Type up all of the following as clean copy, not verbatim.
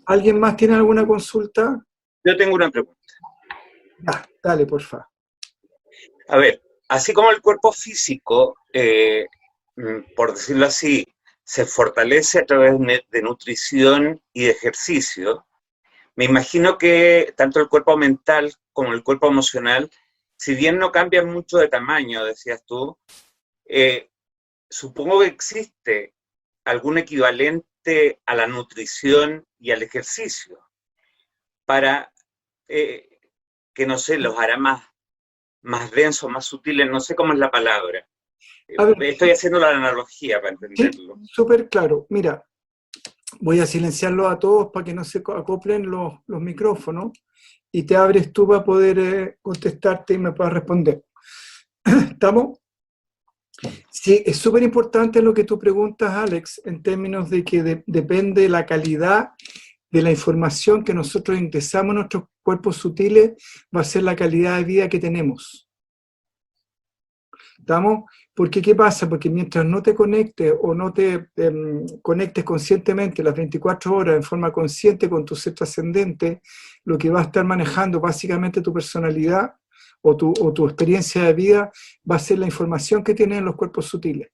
¿Alguien más tiene alguna consulta? Yo tengo una pregunta. Ya, dale, porfa. A ver, así como el cuerpo físico, por decirlo así, se fortalece a través de nutrición y de ejercicio, me imagino que tanto el cuerpo mental como el cuerpo emocional, si bien no cambian mucho de tamaño, decías tú, eh, supongo que existe algún equivalente a la nutrición y al ejercicio para eh, que, no sé, los hará más densos, más sutiles, no sé cómo es la palabra. A ver, Estoy haciendo la analogía para sí, entenderlo. súper claro. Mira, voy a silenciarlos a todos para que no se acoplen los micrófonos y te abres tú para poder contestarte y me puedas responder. ¿Estamos? Sí, es súper importante lo que tú preguntas, Alex, en términos de que depende la calidad de la información que nosotros ingresamos a nuestros cuerpos sutiles, va a ser la calidad de vida que tenemos. ¿Estamos? Porque ¿qué pasa? Porque mientras no te conectes o no te conectes conscientemente las 24 horas en forma consciente con tu ser trascendente, lo que va a estar manejando básicamente tu personalidad o tu experiencia de vida va a ser la información que tienes en los cuerpos sutiles.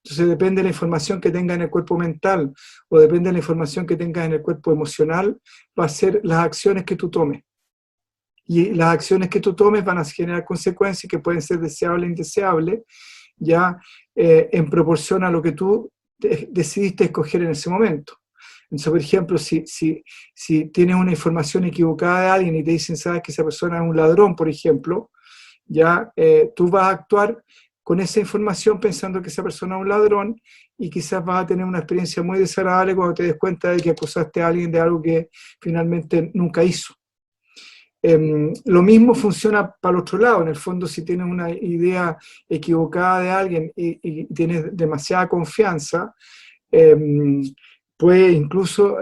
Entonces depende de la información que tengas en el cuerpo mental o depende de la información que tengas en el cuerpo emocional, va a ser las acciones que tú tomes. Y las acciones que tú tomes van a generar consecuencias que pueden ser deseables e indeseables, ya en proporción a lo que tú decidiste escoger en ese momento. Entonces, por ejemplo, si tienes una información equivocada de alguien y te dicen, sabes que esa persona es un ladrón, por ejemplo, ya tú vas a actuar con esa información pensando que esa persona es un ladrón y quizás vas a tener una experiencia muy desagradable cuando te des cuenta de que acusaste a alguien de algo que finalmente nunca hizo. Lo mismo funciona para el otro lado. En el fondo, si tienes una idea equivocada de alguien y tienes demasiada confianza, eh, puedes incluso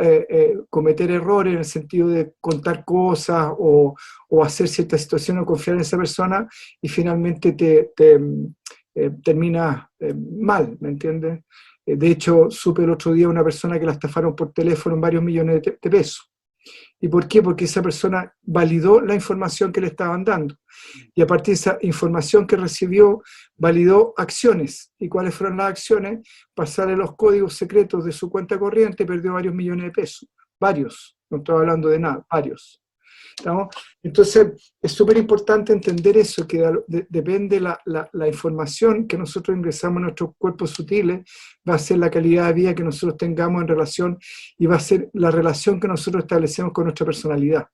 cometer errores en el sentido de contar cosas o hacer cierta situación o confiar en esa persona y finalmente terminas mal, ¿me entiendes? De hecho, supe el otro día una persona que la estafaron por teléfono en varios millones de pesos. ¿Y por qué? Porque esa persona validó la información que le estaban dando. Y a partir de esa información que recibió, validó acciones. ¿Y cuáles fueron las acciones? Pasarle los códigos secretos de su cuenta corriente, perdió varios millones de pesos. Varios. No estoy hablando de nada, varios. ¿Estamos? Entonces, es súper importante entender eso, que depende la información que nosotros ingresamos a nuestros cuerpos sutiles, va a ser la calidad de vida que nosotros tengamos en relación y va a ser la relación que nosotros establecemos con nuestra personalidad.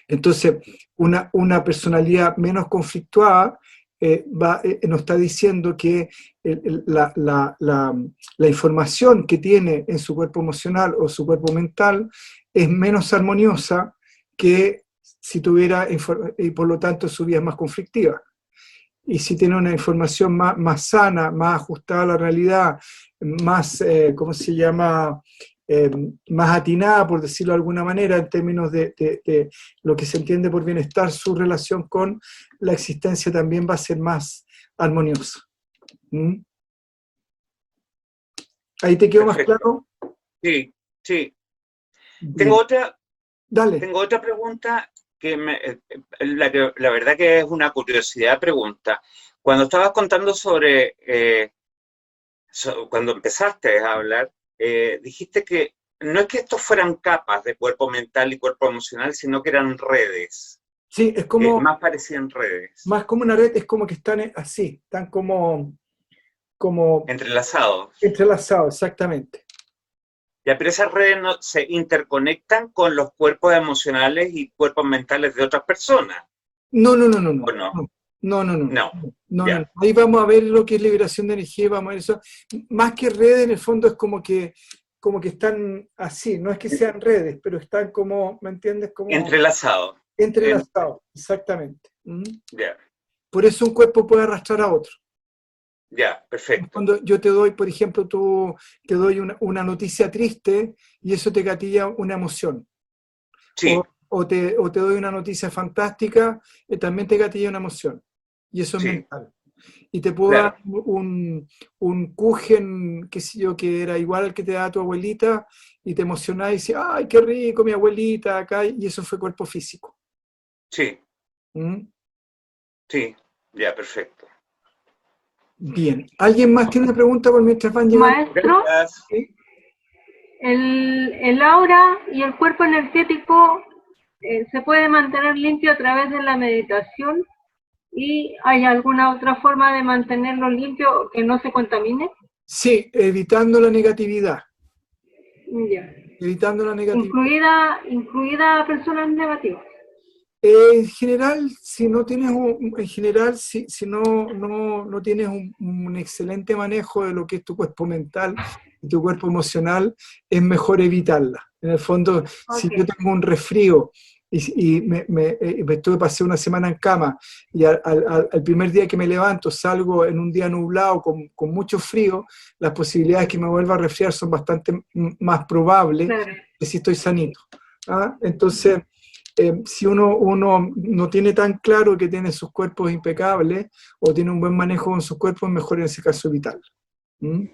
Entonces, una personalidad menos conflictuada nos está diciendo que la información que tiene en su cuerpo emocional o su cuerpo mental es menos armoniosa que si tuviera, y por lo tanto su vida es más conflictiva. Y si tiene una información más sana, más ajustada a la realidad, más, ¿cómo se llama? Eh, más atinada, por decirlo de alguna manera, en términos de lo que se entiende por bienestar, su relación con la existencia también va a ser más armoniosa. ¿Mm? ¿Ahí te quedó más Perfecto. claro? Sí, sí. Tengo Bien, otra, dale. tengo otra pregunta la verdad que es una curiosidad pregunta. Cuando estabas contando sobre, cuando empezaste a hablar, dijiste que no es que estos fueran capas de cuerpo mental y cuerpo emocional, sino que eran redes, Sí, es como, más parecían redes, más como una red, es como que están así, están como entrelazados. entrelazados, exactamente. Ya, pero esas redes no, se interconectan con los cuerpos emocionales y cuerpos mentales de otras personas, No, no, no, no, no. ¿o no? No, no, no, no. No, No, no, no. ya, Ahí vamos a ver lo que es liberación de energía, vamos a ver eso. Más que redes, en el fondo es como que están así, no es que sean redes, pero están como, ¿me entiendes? Como entrelazados. entrelazados, exactamente. ¿Mm? Ya, Por eso un cuerpo puede arrastrar a otro. ya, perfecto. Cuando yo te doy, por ejemplo, te doy una noticia triste y eso te gatilla una emoción. O, Sí, o te doy una noticia fantástica y también te gatilla una emoción. Y eso es sí, mental. Y te puedo dar claro. un kuchen, qué sé yo, que era igual al que te da tu abuelita, y te emocionás y dices, ¡ay, qué rico, mi abuelita acá! Y eso fue cuerpo físico. Sí, ¿Mm? sí, ya, perfecto. Bien. ¿Alguien más tiene una pregunta por mientras van llegando? Maestro, Gracias. ¿Sí? el aura y el cuerpo energético se puede mantener limpio a través de la meditación. ¿Y hay alguna otra forma de mantenerlo limpio que no se contamine? Sí, evitando la negatividad. Ya. Evitando la negatividad. Incluida personas negativas. En general, si no tienes en general, si no tienes un excelente manejo de lo que es tu cuerpo mental y tu cuerpo emocional, es mejor evitarla. En el fondo, si yo Okay. tengo un resfrío y pasé una semana en cama y al primer día que me levanto salgo en un día nublado con mucho frío, las posibilidades que me vuelva a resfriar son bastante más probables Claro. que si estoy sanito. ¿Ah? Entonces, si uno no tiene tan claro que tiene sus cuerpos impecables o tiene un buen manejo con sus cuerpos, mejor en ese caso evitarlo. ¿Mm?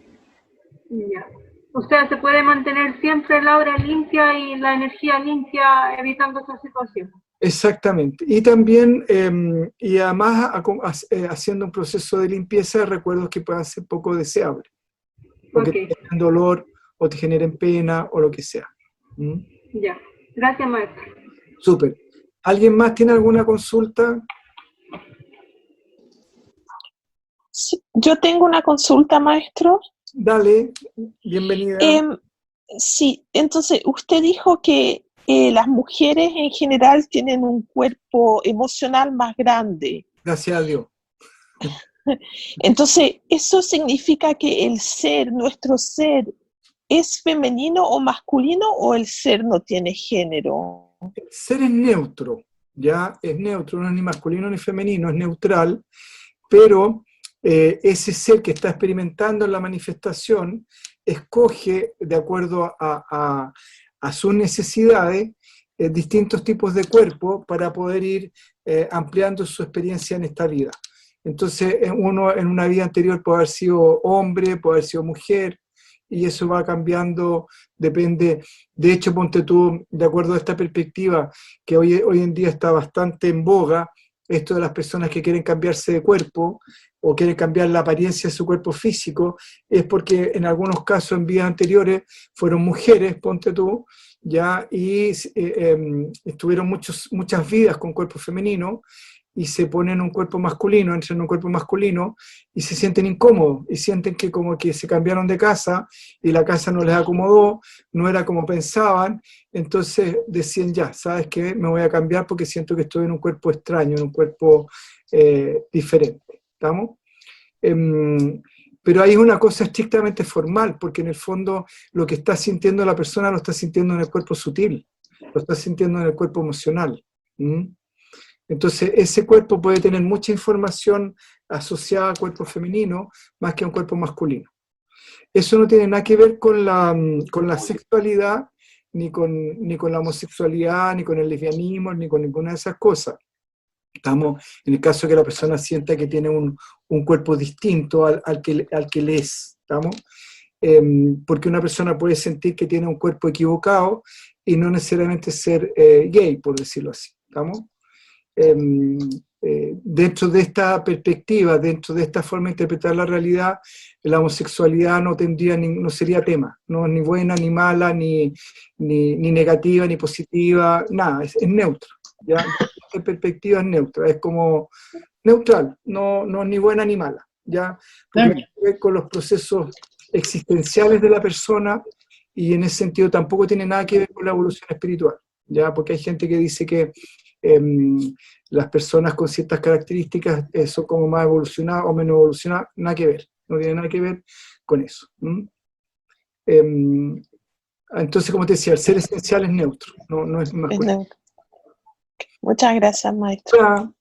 Ya. O sea, se puede mantener siempre el aura limpia y la energía limpia evitando esa situación. Exactamente. Y también, y además haciendo un proceso de limpieza de recuerdos que puedan ser poco deseables, o que te Ok, generen dolor, o te generen pena, o lo que sea. ¿Mm? ya. Gracias, maestro. Súper. ¿Alguien más tiene alguna consulta? Sí, yo tengo una consulta, maestro. Dale, bienvenida. Sí, entonces usted dijo que las mujeres en general tienen un cuerpo emocional más grande. Gracias a Dios. Entonces, ¿eso significa que el ser, nuestro ser, es femenino o masculino o el ser no tiene género? El ser es neutro, ya es neutro, no es ni masculino ni femenino, es neutral, pero ese ser que está experimentando la manifestación escoge, de acuerdo a sus necesidades, distintos tipos de cuerpo para poder ir ampliando su experiencia en esta vida. Entonces, uno en una vida anterior puede haber sido hombre, puede haber sido mujer, y eso va cambiando, depende. De hecho, ponte tú, de acuerdo a esta perspectiva, que hoy en día está bastante en boga, esto de las personas que quieren cambiarse de cuerpo o quieren cambiar la apariencia de su cuerpo físico, es porque en algunos casos en vidas anteriores fueron mujeres, ponte tú, ya, y estuvieron muchas vidas con cuerpo femenino y se ponen un cuerpo masculino, entran en un cuerpo masculino y se sienten incómodos y sienten que como que se cambiaron de casa y la casa no les acomodó, no era como pensaban, entonces decían ya, ¿sabes qué? Me voy a cambiar porque siento que estoy en un cuerpo extraño, en un cuerpo diferente, ¿estamos? Pero ahí es una cosa estrictamente formal, porque en el fondo lo que está sintiendo la persona lo está sintiendo en el cuerpo sutil, lo está sintiendo en el cuerpo emocional. ¿Mm? Entonces, ese cuerpo puede tener mucha información asociada al cuerpo femenino más que a un cuerpo masculino. Eso no tiene nada que ver con la sexualidad, ni con la homosexualidad, ni con el lesbianismo, ni con ninguna de esas cosas. Estamos en el caso de que la persona sienta que tiene un cuerpo distinto al que le es. ¿Estamos? Porque una persona puede sentir que tiene un cuerpo equivocado y no necesariamente ser gay, por decirlo así. ¿Estamos? Dentro de esta perspectiva, dentro de esta forma de interpretar la realidad, la homosexualidad no sería tema, no, ni buena, ni mala, ni negativa, ni positiva, nada, es neutro. ¿Ya? Desde esta perspectiva es neutra, es como neutral, no es ni buena ni mala, ¿ya? Porque tiene que ver con los procesos existenciales de la persona y en ese sentido tampoco tiene nada que ver con la evolución espiritual, ¿ya? Porque hay gente que dice que las personas con ciertas características son como más evolucionadas o menos evolucionadas, nada que ver, no tiene nada que ver con eso. Entonces, como te decía, el ser esencial es neutro, no es masculino. Muchas gracias, maestro.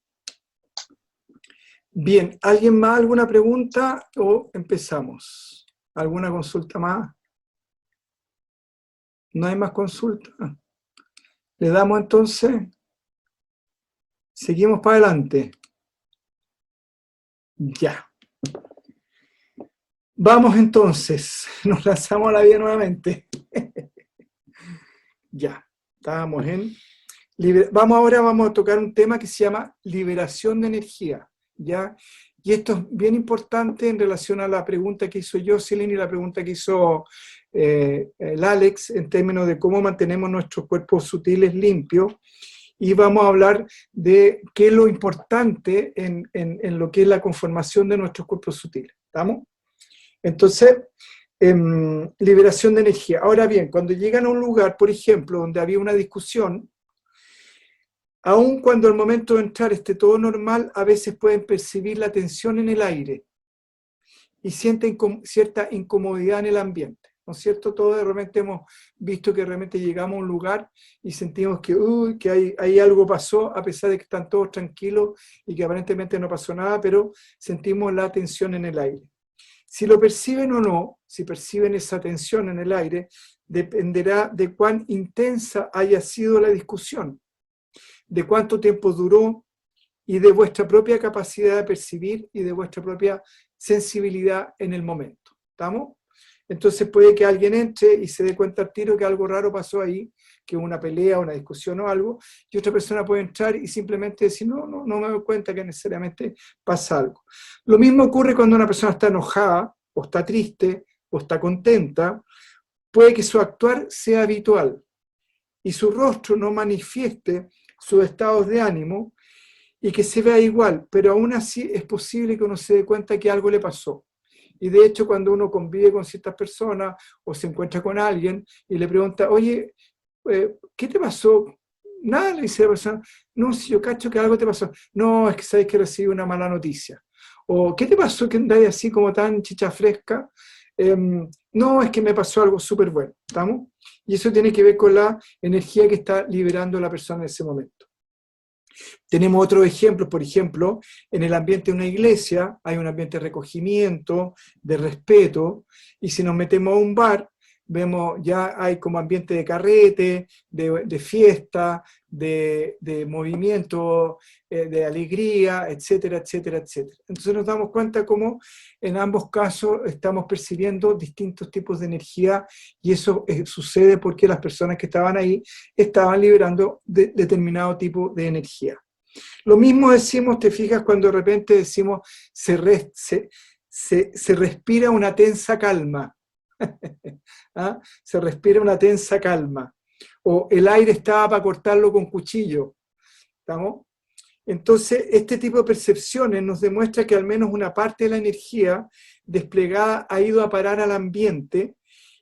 Bien, ¿alguien más? ¿Alguna pregunta o empezamos? ¿Alguna consulta más? ¿No hay más consulta? ¿Le damos entonces? Seguimos para adelante. Ya. Vamos entonces, nos lanzamos a la vida nuevamente. Ya, estábamos en... Ahora vamos a tocar un tema que se llama liberación de energía, ¿ya? Y esto es bien importante en relación a la pregunta que hizo Jocelyn y la pregunta que hizo el Alex, en términos de cómo mantenemos nuestros cuerpos sutiles limpios. Y vamos a hablar de qué es lo importante en lo que es la conformación de nuestros cuerpos sutiles. ¿Estamos? Entonces, liberación de energía. Ahora bien, cuando llegan a un lugar, por ejemplo, donde había una discusión, aun cuando al momento de entrar esté todo normal, a veces pueden percibir la tensión en el aire y sienten cierta incomodidad en el ambiente, ¿no es cierto? Todos de repente hemos visto que de repente llegamos a un lugar y sentimos que ahí algo pasó, a pesar de que están todos tranquilos y que aparentemente no pasó nada, pero sentimos la tensión en el aire. Si lo perciben o no, si perciben esa tensión en el aire, dependerá de cuán intensa haya sido la discusión, de cuánto tiempo duró y de vuestra propia capacidad de percibir y de vuestra propia sensibilidad en el momento. ¿Estamos? Entonces puede que alguien entre y se dé cuenta al tiro que algo raro pasó ahí, que una pelea, una discusión o algo, y otra persona puede entrar y simplemente decir, no me doy cuenta que necesariamente pasa algo. Lo mismo ocurre cuando una persona está enojada, o está triste, o está contenta, puede que su actuar sea habitual, y su rostro no manifieste sus estados de ánimo, y que se vea igual, pero aún así es posible que uno se dé cuenta que algo le pasó. Y de hecho, cuando uno convive con ciertas personas o se encuentra con alguien y le pregunta, oye, ¿qué te pasó? Nada, le dice la persona, no, si yo cacho que algo te pasó. No, es que sabes que recibí una mala noticia. O, ¿qué te pasó que andas así como tan chicha fresca? No, es que me pasó algo súper bueno. ¿Estamos? Y eso tiene que ver con la energía que está liberando la persona en ese momento. Tenemos otros ejemplos, por ejemplo, en el ambiente de una iglesia hay un ambiente de recogimiento, de respeto, y si nos metemos a un bar, vemos ya hay como ambiente de carrete, de fiesta, de movimiento, de alegría, etcétera, etcétera, etcétera. Entonces nos damos cuenta cómo en ambos casos estamos percibiendo distintos tipos de energía y eso sucede porque las personas que estaban ahí estaban liberando determinado tipo de energía. Lo mismo decimos, te fijas, cuando de repente decimos se respira una tensa calma. ¿Ah? Se respira una tensa calma. O el aire estaba para cortarlo con cuchillo. ¿Estamos? Entonces, este tipo de percepciones nos demuestra que al menos una parte de la energía desplegada ha ido a parar al ambiente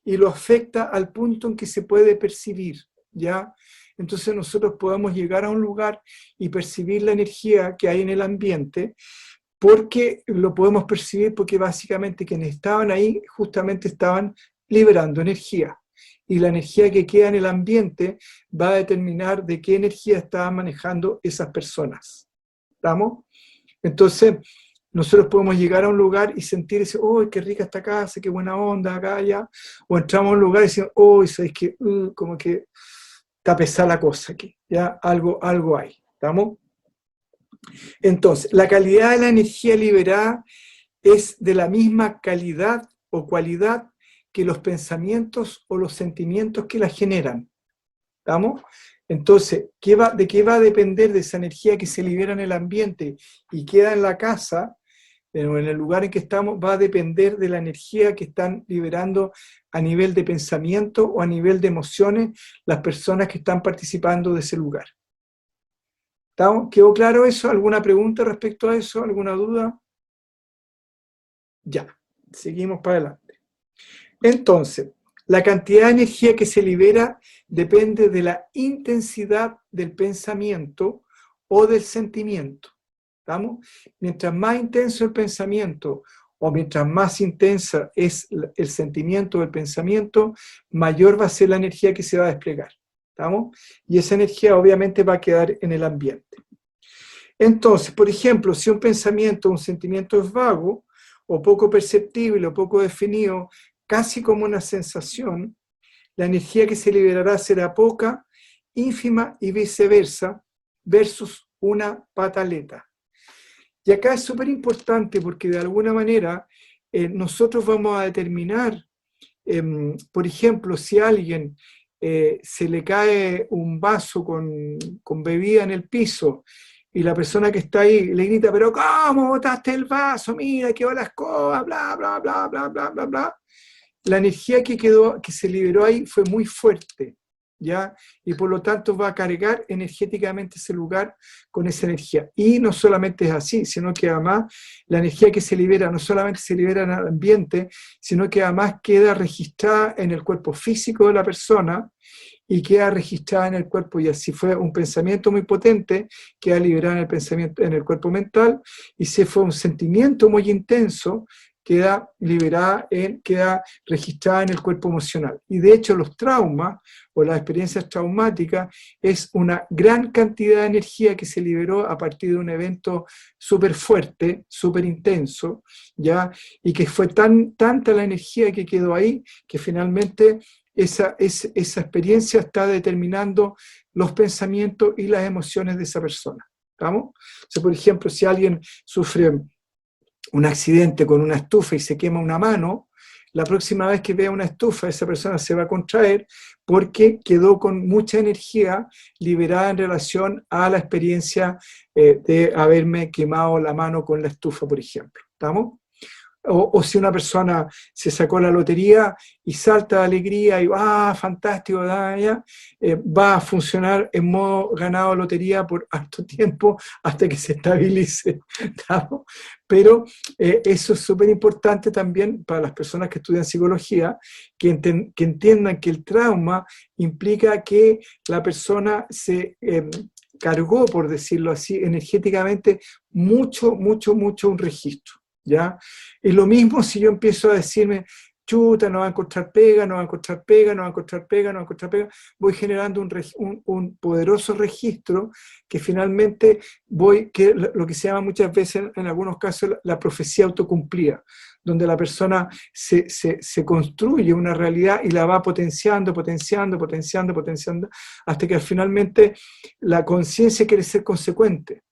y lo afecta al punto en que se puede percibir, ¿ya? Entonces nosotros podemos llegar a un lugar y percibir la energía que hay en el ambiente, porque lo podemos percibir porque básicamente quienes estaban ahí justamente estaban liberando energía. Y la energía que queda en el ambiente va a determinar de qué energía estaban manejando esas personas. ¿Estamos? Entonces, nosotros podemos llegar a un lugar y sentir ese, ¡oh, qué rica esta casa, qué buena onda acá, allá! O entramos a un lugar y decimos, ¡oh, sabes que como que está pesada la cosa aquí! ¿Ya? Algo hay. ¿Estamos? Entonces, la calidad de la energía liberada es de la misma calidad o cualidad que los pensamientos o los sentimientos que la generan. ¿Estamos? Entonces, ¿de qué va a depender de esa energía que se libera en el ambiente y queda en la casa, en el lugar en que estamos? Va a depender de la energía que están liberando a nivel de pensamiento o a nivel de emociones las personas que están participando de ese lugar. ¿Estamos? ¿Quedó claro eso? ¿Alguna pregunta respecto a eso? ¿Alguna duda? Ya, seguimos para adelante. Entonces, la cantidad de energía que se libera depende de la intensidad del pensamiento o del sentimiento. ¿Estamos? Mientras más intenso el pensamiento o mientras más intensa es el sentimiento o el pensamiento, mayor va a ser la energía que se va a desplegar. ¿Estamos? Y esa energía obviamente va a quedar en el ambiente. Entonces, por ejemplo, si un pensamiento o un sentimiento es vago o poco perceptible o poco definido, casi como una sensación, la energía que se liberará será poca, ínfima y viceversa, versus una pataleta. Y acá es súper importante porque de alguna manera nosotros vamos a determinar, por ejemplo, si alguien se le cae un vaso con bebida en el piso y la persona que está ahí le grita, pero ¿cómo botaste el vaso? Mira, quedó la escoba, bla, bla, bla, bla, bla, bla, bla. La energía que se liberó ahí fue muy fuerte, ¿ya? Y por lo tanto va a cargar energéticamente ese lugar con esa energía. Y no solamente es así, sino que además la energía que se libera no solamente se libera en el ambiente, sino que además queda registrada en el cuerpo físico de la persona y queda registrada en el cuerpo, y así fue un pensamiento muy potente, queda liberado en el pensamiento, en el cuerpo mental, y si fue un sentimiento muy intenso, queda liberada, queda registrada en el cuerpo emocional. Y de hecho los traumas o las experiencias traumáticas es una gran cantidad de energía que se liberó a partir de un evento súper fuerte, súper intenso, ¿ya? Y que fue tanta la energía que quedó ahí, que finalmente esa experiencia está determinando los pensamientos y las emociones de esa persona. ¿Estamos? O sea, por ejemplo, si alguien sufre un accidente con una estufa y se quema una mano, la próxima vez que vea una estufa, esa persona se va a contraer porque quedó con mucha energía liberada en relación a la experiencia de haberme quemado la mano con la estufa, por ejemplo. ¿Estamos? O si una persona se sacó la lotería y salta de alegría y fantástico, va a funcionar en modo ganado lotería por harto tiempo hasta que se estabilice. ¿Estamos? Pero eso es súper importante también para las personas que estudian psicología, que entiendan que el trauma implica que la persona se cargó, por decirlo así, energéticamente mucho un registro. ¿Ya? Es lo mismo si yo empiezo a decirme, chuta, no va a encontrar pega, no va a encontrar pega, no va a encontrar pega, no va a encontrar pega, voy generando un poderoso registro que finalmente que lo que se llama muchas veces, en algunos casos, la profecía autocumplida, donde la persona se construye una realidad y la va potenciando, hasta que finalmente la conciencia quiere ser consecuente.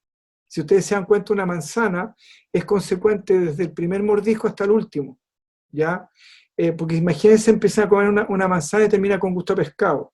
Si ustedes se dan cuenta, una manzana es consecuente desde el primer mordisco hasta el último, ¿ya? Porque imagínense empezar a comer una manzana y termina con gusto a pescado.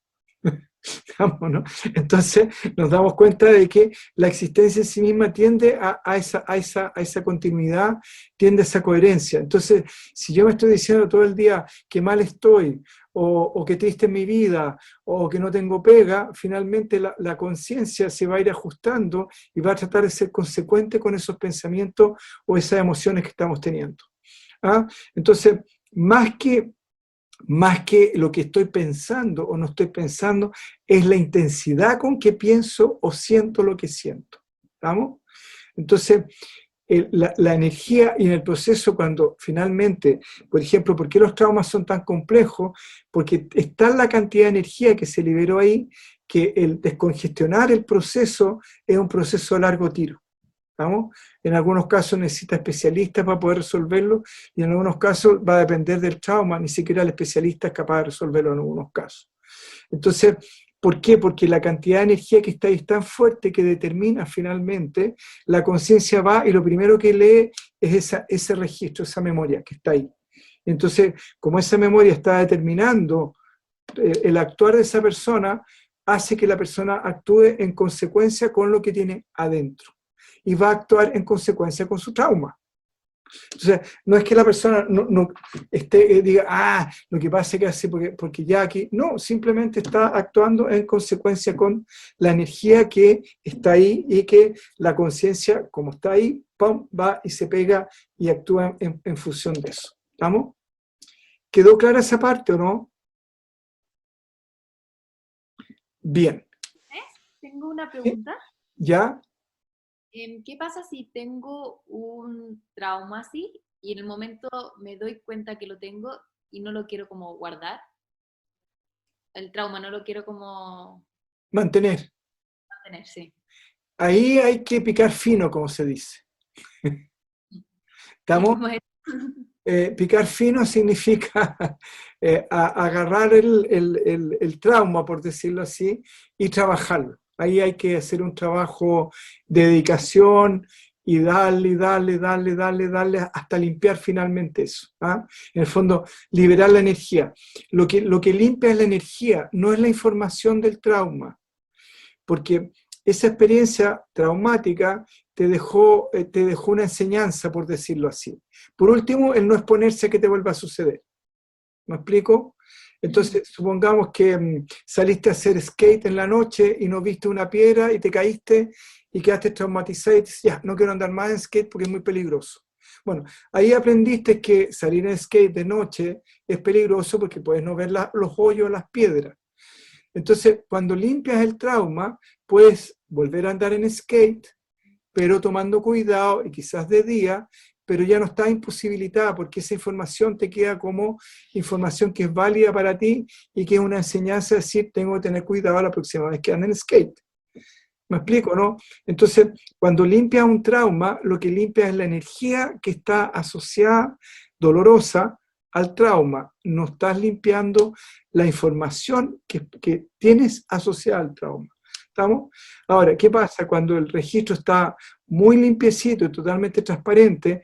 ¿no? Entonces nos damos cuenta de que la existencia en sí misma tiende a esa continuidad, tiende a esa coherencia. Entonces, si yo me estoy diciendo todo el día que mal estoy, o que triste es mi vida, o que no tengo pega, finalmente la conciencia se va a ir ajustando y va a tratar de ser consecuente con esos pensamientos o esas emociones que estamos teniendo. ¿Ah? Entonces, más que lo que estoy pensando o no estoy pensando, es la intensidad con que pienso o siento lo que siento. ¿Estamos? Entonces, la energía y en el proceso cuando finalmente, por ejemplo, ¿por qué los traumas son tan complejos? Porque está la cantidad de energía que se liberó ahí, que el descongestionar el proceso es un proceso a largo tiro. ¿Estamos? En algunos casos necesita especialistas para poder resolverlo y en algunos casos va a depender del trauma, ni siquiera el especialista es capaz de resolverlo en algunos casos. Entonces, ¿por qué? Porque la cantidad de energía que está ahí es tan fuerte que determina finalmente, la conciencia va y lo primero que lee es ese registro, esa memoria que está ahí. Entonces, como esa memoria está determinando el actuar de esa persona, hace que la persona actúe en consecuencia con lo que tiene adentro. Y va a actuar en consecuencia con su trauma. Entonces, no es que la persona no diga, lo que pasa es que hace porque ya aquí, no, simplemente está actuando en consecuencia con la energía que está ahí y que la conciencia, como está ahí, ¡pum!, va y se pega y actúa en función de eso. ¿Estamos? ¿Quedó clara esa parte o no? Bien. Tengo una pregunta. ¿Ya? ¿Qué pasa si tengo un trauma así y en el momento me doy cuenta que lo tengo y no lo quiero como guardar? El trauma no lo quiero como Mantener. sí. Ahí hay que picar fino, como se dice. ¿Estamos? Picar fino significa agarrar el trauma, por decirlo así, y trabajarlo. Ahí hay que hacer un trabajo de dedicación y darle hasta limpiar finalmente eso. ¿Ah? En el fondo, liberar la energía. Lo que limpia es la energía, no es la información del trauma, porque esa experiencia traumática te dejó una enseñanza, por decirlo así. Por último, el no exponerse a que te vuelva a suceder. ¿Me explico? Entonces, supongamos que saliste a hacer skate en la noche y no viste una piedra y te caíste y quedaste traumatizado y dices, ya, no quiero andar más en skate porque es muy peligroso. Bueno, ahí aprendiste que salir en skate de noche es peligroso porque puedes no ver los hoyos, las piedras. Entonces, cuando limpias el trauma, puedes volver a andar en skate, pero tomando cuidado y quizás de día, pero ya no está imposibilitada porque esa información te queda como información que es válida para ti y que es una enseñanza de decir, tengo que tener cuidado la próxima vez que ande en skate. ¿Me explico, no? Entonces, cuando limpias un trauma, lo que limpia es la energía que está asociada, dolorosa, al trauma. No estás limpiando la información que tienes asociada al trauma. ¿Estamos? Ahora, ¿qué pasa? Cuando el registro está muy limpiecito y totalmente transparente,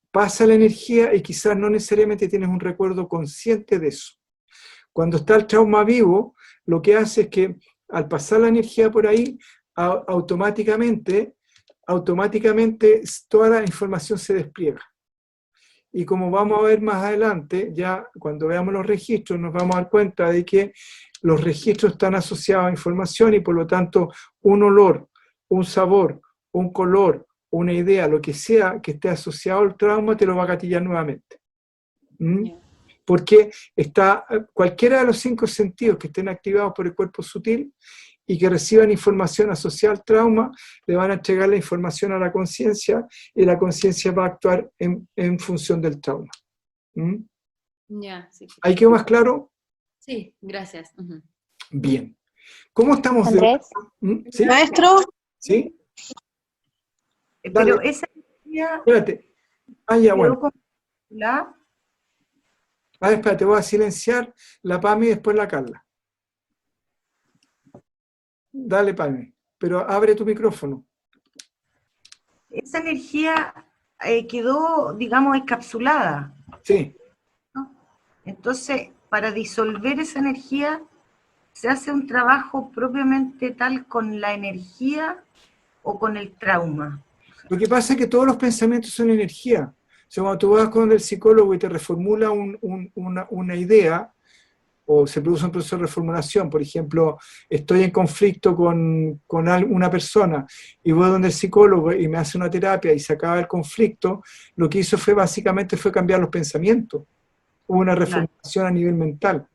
pasa la energía y quizás no necesariamente tienes un recuerdo consciente de eso. Cuando está el trauma vivo, lo que hace es que al pasar la energía por ahí, automáticamente toda la información se despliega. Y como vamos a ver más adelante, ya cuando veamos los registros, nos vamos a dar cuenta de que los registros están asociados a información y por lo tanto un olor, un sabor, un color, una idea, lo que sea que esté asociado al trauma, te lo va a gatillar nuevamente. Porque está cualquiera de los 5 sentidos que estén activados por el cuerpo sutil y que reciban información asociada al trauma, le van a entregar la información a la conciencia y la conciencia va a actuar en función del trauma. Ya, sí. ¿Ahí quedó más claro? Sí, gracias. Bien. ¿Cómo estamos Andrés. ¿Sí? Maestro, ¿Sí? pero Dale. esa energía Espérate. Ah, ya, quedó bueno. controlada. Espérate, voy a silenciar la Pami y después la Carla. Dale, Pami. Pero abre tu micrófono. Esa energía quedó, digamos, encapsulada, Sí. ¿no? Entonces, para disolver esa energía, se hace un trabajo propiamente tal con la energía o con el trauma. Lo que pasa es que todos los pensamientos son energía. O sea, cuando tú vas con el psicólogo y te reformula una idea, o se produce un proceso de reformulación, por ejemplo, estoy en conflicto con una persona y voy donde el psicólogo y me hace una terapia y se acaba el conflicto, lo que hizo básicamente fue cambiar los pensamientos. Hubo una reformulación a nivel mental.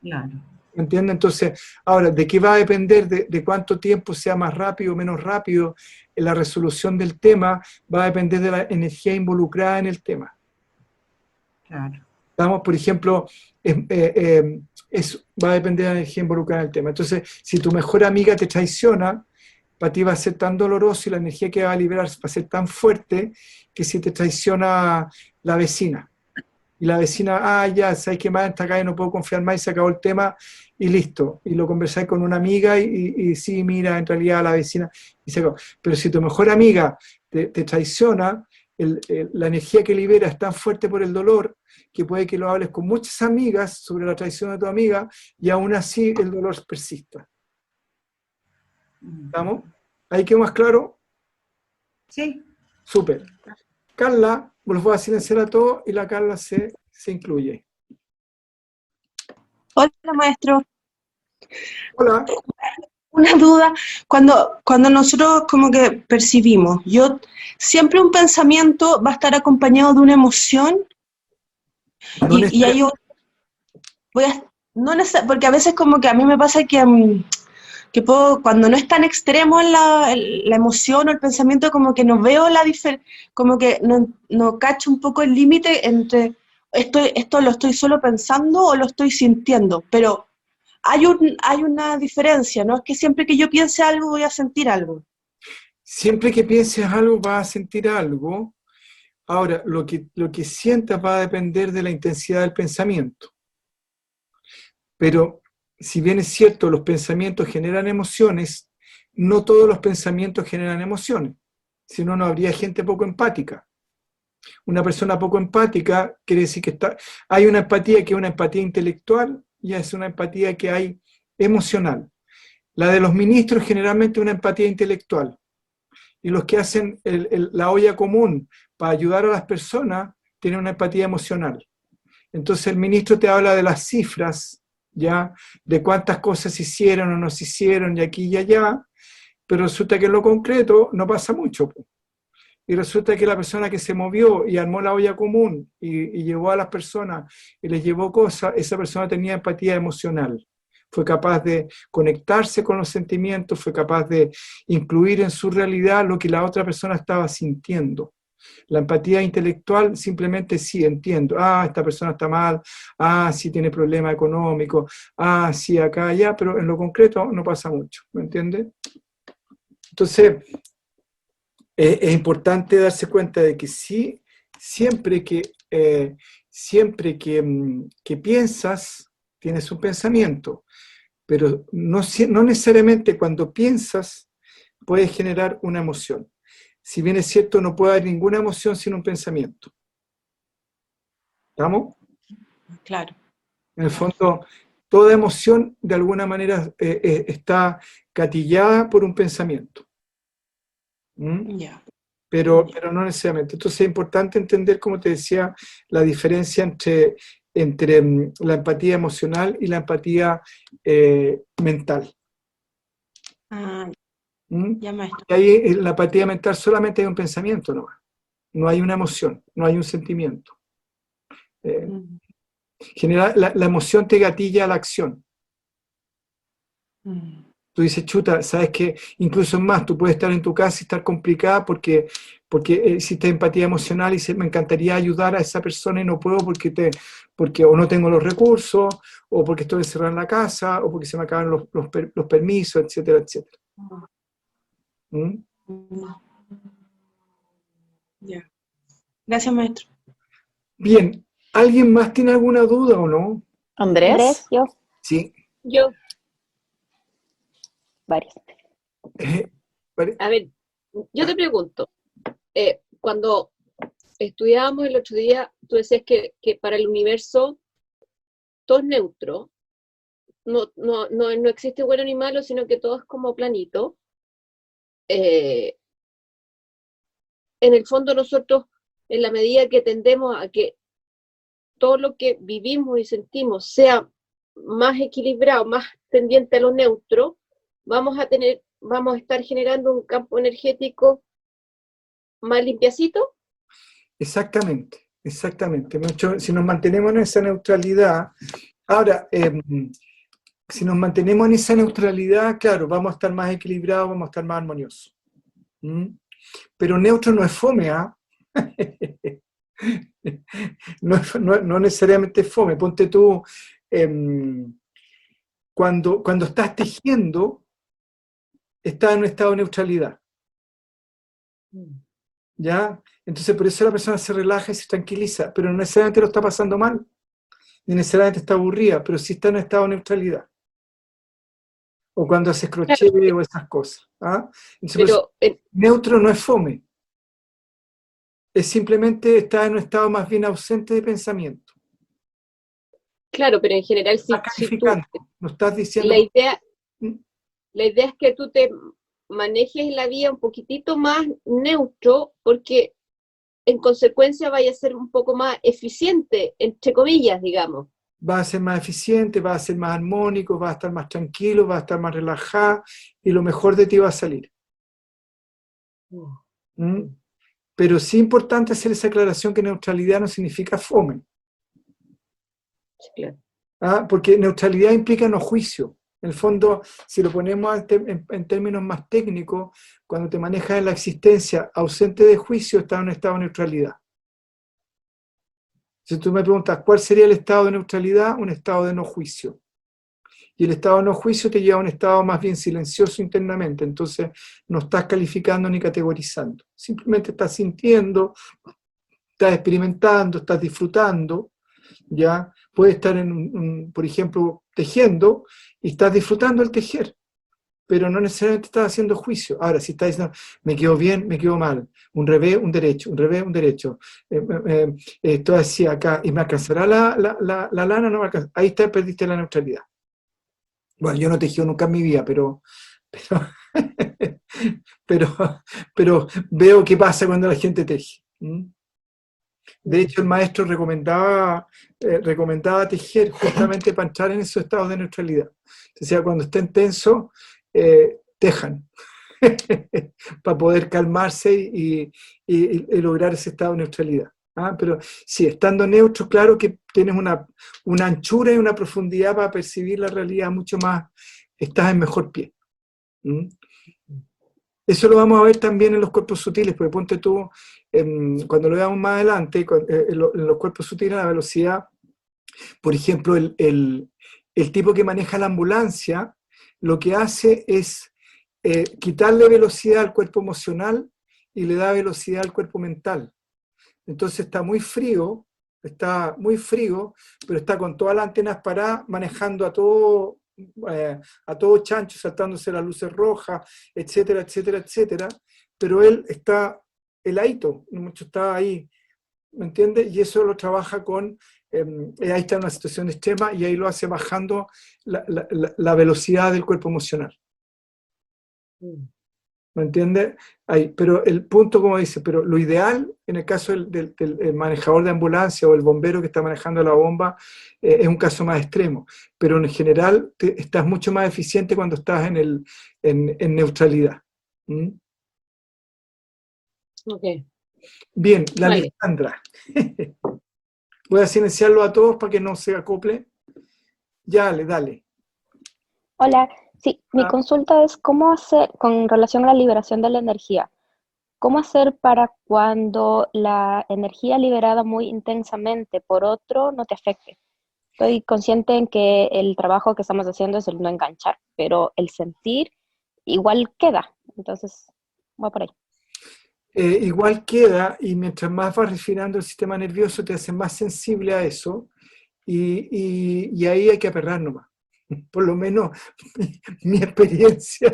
Claro. ¿Me entiendes? Entonces, ahora, ¿de qué va a depender de cuánto tiempo sea más rápido o menos rápido en la resolución del tema? Va a depender de la energía involucrada en el tema. Claro. Vamos, por ejemplo, va a depender de la energía involucrada en el tema. Entonces, si tu mejor amiga te traiciona, para ti va a ser tan doloroso y la energía que va a liberar va a ser tan fuerte que si te traiciona la vecina. Y la vecina, ya, ¿sabes qué más? Esta calle no puedo confiar más y se acabó el tema y listo. Y lo conversáis con una amiga y sí, mira, en realidad la vecina y se acabó. Pero si tu mejor amiga te traiciona, la energía que libera es tan fuerte por el dolor que puede que lo hables con muchas amigas sobre la traición de tu amiga y aún así el dolor persista. ¿Estamos? ¿Ahí quedó más claro? Sí. Súper. Carla, los voy a silenciar a todos y la Carla se incluye. Hola, maestro. Hola. Una duda, cuando nosotros como que percibimos, siempre un pensamiento va a estar acompañado de una emoción y hay porque a veces como que a mí me pasa que cuando no es tan extremo la emoción o el pensamiento, como que no veo como que no cacho un poco el límite entre esto lo estoy solo pensando o lo estoy sintiendo, pero hay una diferencia, ¿no? Es que siempre que yo piense algo voy a sentir algo. Siempre que pienses algo vas a sentir algo. Ahora, lo que sientas va a depender de la intensidad del pensamiento. Pero si bien es cierto, los pensamientos generan emociones, no todos los pensamientos generan emociones. Si no, no habría gente poco empática. Una persona poco empática quiere decir que hay una empatía que es una empatía intelectual y es una empatía que hay emocional. La de los ministros generalmente es una empatía intelectual. Y los que hacen la olla común para ayudar a las personas tienen una empatía emocional. Entonces el ministro te habla de las cifras, ¿ya? De cuántas cosas se hicieron o no se hicieron y aquí y allá, pero resulta que en lo concreto no pasa mucho. Y resulta que la persona que se movió y armó la olla común y llevó a las personas y les llevó cosas, esa persona tenía empatía emocional. Fue capaz de conectarse con los sentimientos, fue capaz de incluir en su realidad lo que la otra persona estaba sintiendo. La empatía intelectual simplemente sí, entiendo, esta persona está mal, sí tiene problemas económicos, sí acá, allá, pero en lo concreto no pasa mucho, ¿me entiendes? Entonces, es importante darse cuenta de que sí, siempre que piensas, tienes un pensamiento, pero no necesariamente cuando piensas puedes generar una emoción. Si bien es cierto, no puede haber ninguna emoción sin un pensamiento. ¿Estamos? Claro. En el fondo, toda emoción de alguna manera está gatillada por un pensamiento. Ya. Pero no necesariamente. Entonces es importante entender, como te decía, la diferencia entre la empatía emocional y la empatía mental. Ya, maestro. Y ahí en la empatía mental solamente hay un pensamiento nomás. No hay una emoción, no hay un sentimiento. General, la emoción te gatilla a la acción. Tú dices, chuta, sabes que incluso más, tú puedes estar en tu casa y estar complicada porque existe empatía emocional y dices, me encantaría ayudar a esa persona y no puedo porque o no tengo los recursos, o porque estoy encerrado en la casa, o porque se me acaban los permisos, etcétera, etcétera. Ya. Gracias, maestro. Bien, ¿alguien más tiene alguna duda o no? Andrés, Yo. Sí. Yo, Varios. a ver, yo te pregunto, cuando estudiábamos el otro día, tú decías que para el universo todo es neutro, no existe bueno ni malo, sino que todo es como planito. En el fondo nosotros, en la medida que tendemos a que todo lo que vivimos y sentimos sea más equilibrado, más tendiente a lo neutro, vamos a estar generando un campo energético más limpiacito. Exactamente. Si nos mantenemos en esa neutralidad, ahora, si nos mantenemos en esa neutralidad, claro, vamos a estar más equilibrados, vamos a estar más armoniosos. Pero neutro no es fome, ¿ah? No necesariamente es fome. Ponte tú, cuando estás tejiendo, estás en un estado de neutralidad. ¿Ya? Entonces por eso la persona se relaja y se tranquiliza, pero no necesariamente lo está pasando mal, ni necesariamente está aburrida, pero sí está en un estado de neutralidad. O cuando haces crochet o esas cosas. Entonces, pero neutro no es fome. Es simplemente estar en un estado más bien ausente de pensamiento. Claro, pero en general si tú, no estás diciendo... La idea es que tú te manejes la vida un poquitito más neutro, porque en consecuencia vaya a ser un poco más eficiente, entre comillas, digamos. Va a ser más eficiente, va a ser más armónico, va a estar más tranquilo, va a estar más relajado y lo mejor de ti va a salir. Pero sí es importante hacer esa aclaración que neutralidad no significa fome. Sí, claro. Porque neutralidad implica no juicio. En el fondo, si lo ponemos en términos más técnicos, cuando te manejas en la existencia ausente de juicio, estás en un estado de neutralidad. Si tú me preguntas, ¿cuál sería el estado de neutralidad? Un estado de no juicio. Y el estado de no juicio te lleva a un estado más bien silencioso internamente, entonces no estás calificando ni categorizando. Simplemente estás sintiendo, estás experimentando, estás disfrutando, ¿ya? Puedes estar, por ejemplo, tejiendo y estás disfrutando el tejer. pero no necesariamente estás haciendo juicio. Ahora, si estás diciendo, me quedo bien, me quedo mal, un revés, un derecho, un revés, un derecho, estoy así acá, y me alcanzará la lana, no me alcanza. Ahí está, perdiste la neutralidad. Bueno, yo no he tejido nunca en mi vida, pero, pero veo qué pasa cuando la gente teje. De hecho, el maestro recomendaba tejer justamente para entrar en esos estados de neutralidad. O sea, cuando estén tensos, tejan, para poder calmarse y lograr ese estado de neutralidad. Pero sí, estando neutro, claro que tienes una anchura y una profundidad para percibir la realidad mucho más, estás en mejor pie. Eso lo vamos a ver también en los cuerpos sutiles, porque ponte tú, cuando lo veamos más adelante, en los cuerpos sutiles, la velocidad, por ejemplo, el tipo que maneja la ambulancia, lo que hace es quitarle velocidad al cuerpo emocional y le da velocidad al cuerpo mental. Entonces está muy frío, pero está con todas las antenas paradas, manejando a todo chancho, saltándose las luces rojas, etcétera, etcétera, etcétera, pero él está heladito, mucho está ahí, ¿me entiendes? Y eso lo trabaja con, ahí está en una situación extrema y ahí lo hace bajando la velocidad del cuerpo emocional. ¿Me entiendes? Ahí, pero el punto, como dice, pero lo ideal, en el caso del manejador de ambulancia o el bombero que está manejando la bomba, es un caso más extremo. Pero en general estás mucho más eficiente cuando estás en neutralidad. Ok. Bien, la Vale. Alejandra. Voy a silenciarlo a todos para que no se acople. Ya, dale. Hola, sí, mi consulta es cómo hacer, con relación a la liberación de la energía, cómo hacer para cuando la energía liberada muy intensamente por otro no te afecte. Estoy consciente en que el trabajo que estamos haciendo es el no enganchar, pero el sentir igual queda. Entonces, voy por ahí. Igual queda, y mientras más vas refinando el sistema nervioso, te hace más sensible a eso, y ahí hay que aperrar nomás. Por lo menos mi experiencia,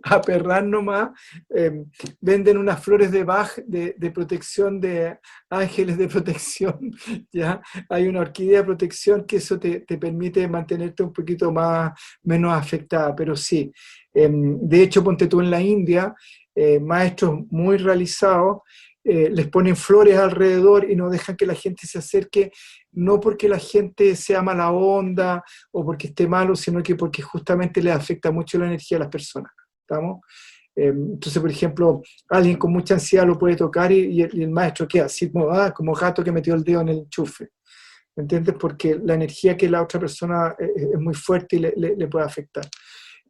aperrar nomás. Venden unas flores de Bach de protección, de ángeles de protección, ¿ya? Hay una orquídea de protección que eso te permite mantenerte un poquito menos afectada, pero sí. De hecho, ponte tú en la India, maestros muy realizados, les ponen flores alrededor y no dejan que la gente se acerque, no porque la gente sea mala onda o porque esté malo, sino que porque justamente les afecta mucho la energía a las personas. ¿Estamos? Entonces, por ejemplo, alguien con mucha ansiedad lo puede tocar y el maestro queda así como gato que metió el dedo en el enchufe. ¿Me entiendes? Porque la energía que la otra persona es muy fuerte y le puede afectar.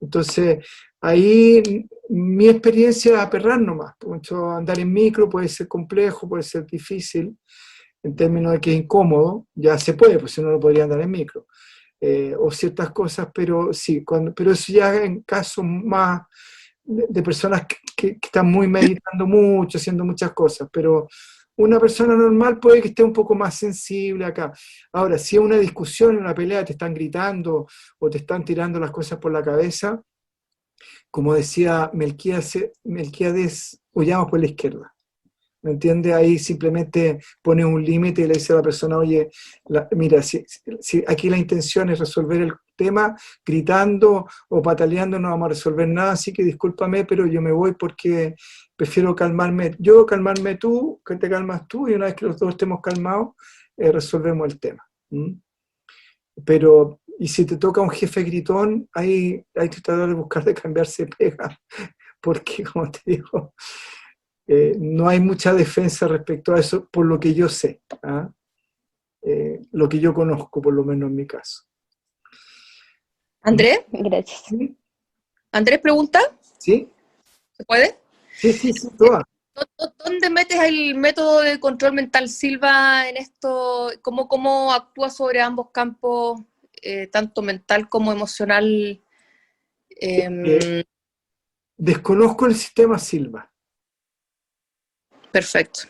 Entonces, ahí mi experiencia es aperrar nomás. Mucho andar en micro puede ser complejo, puede ser difícil, en términos de que es incómodo, ya se puede, pues si no, no podría andar en micro. O ciertas cosas, pero sí, pero eso ya en casos más de personas que están muy meditando mucho, haciendo muchas cosas, pero una persona normal puede que esté un poco más sensible acá. Ahora, si es una discusión, una pelea, te están gritando o te están tirando las cosas por la cabeza, como decía Melquíades, huyamos por la izquierda. ¿Me entiendes? Ahí simplemente pones un límite y le dice a la persona, oye, mira, si aquí la intención es resolver el tema, gritando o pataleando no vamos a resolver nada, así que discúlpame, pero yo me voy porque prefiero calmarme yo, calmarme tú, que te calmas tú, y una vez que los dos estemos calmados, resolvemos el tema. Pero, y si te toca un jefe gritón, ahí hay que tratar de buscar de cambiarse pega, porque como te digo, no hay mucha defensa respecto a eso, por lo que yo sé, lo que yo conozco, por lo menos en mi caso. ¿Andrés? Gracias. ¿Sí? ¿Andrés pregunta? ¿Sí? ¿Se puede? Sí, toda. ¿Dónde metes el método de control mental Silva en esto? ¿Cómo actúa sobre ambos campos, tanto mental como emocional? Desconozco el sistema Silva. Perfecto.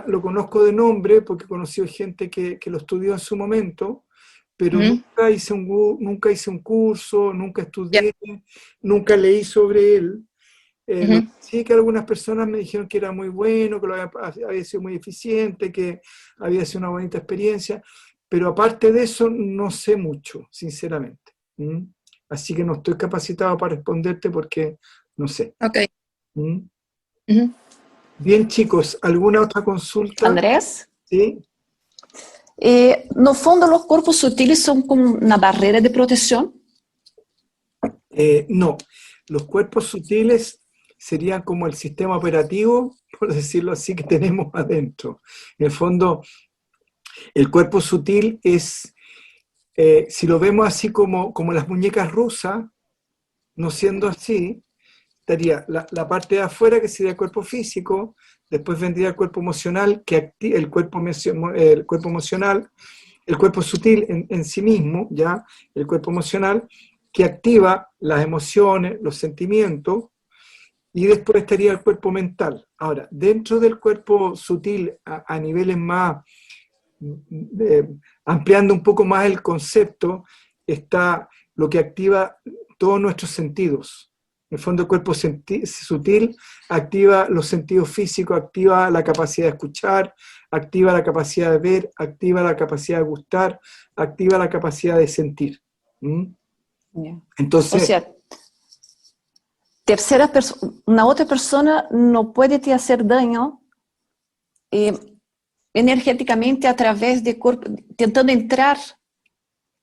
Lo conozco de nombre porque he conocido gente que lo estudió en su momento, pero nunca hice un curso, nunca estudié, nunca leí sobre él. Sí que algunas personas me dijeron que era muy bueno, que había sido muy eficiente, que había sido una bonita experiencia, pero aparte de eso no sé mucho, sinceramente. Así que no estoy capacitado para responderte porque no sé. Ok. Bien, chicos, ¿alguna otra consulta? Andrés? Sí. No fundo, los cuerpos sutiles son como una barrera de protección. No, los cuerpos sutiles serían como el sistema operativo, por decirlo así, que tenemos adentro. En el fondo, el cuerpo sutil es, si lo vemos así como las muñecas rusas, no siendo así, estaría la parte de afuera, que sería el cuerpo físico, después vendría el cuerpo emocional, el cuerpo emocional, el cuerpo sutil en sí mismo, ¿ya? El cuerpo emocional, que activa las emociones, los sentimientos, y después estaría el cuerpo mental. Ahora, dentro del cuerpo sutil, a niveles más, ampliando un poco más el concepto, está lo que activa todos nuestros sentidos. En el fondo, el cuerpo sutil activa los sentidos físicos, activa la capacidad de escuchar, activa la capacidad de ver, activa la capacidad de gustar, activa la capacidad de sentir. Entonces, o sea, una otra persona no puede te hacer daño energéticamente a través de cuerpo, tentando entrar,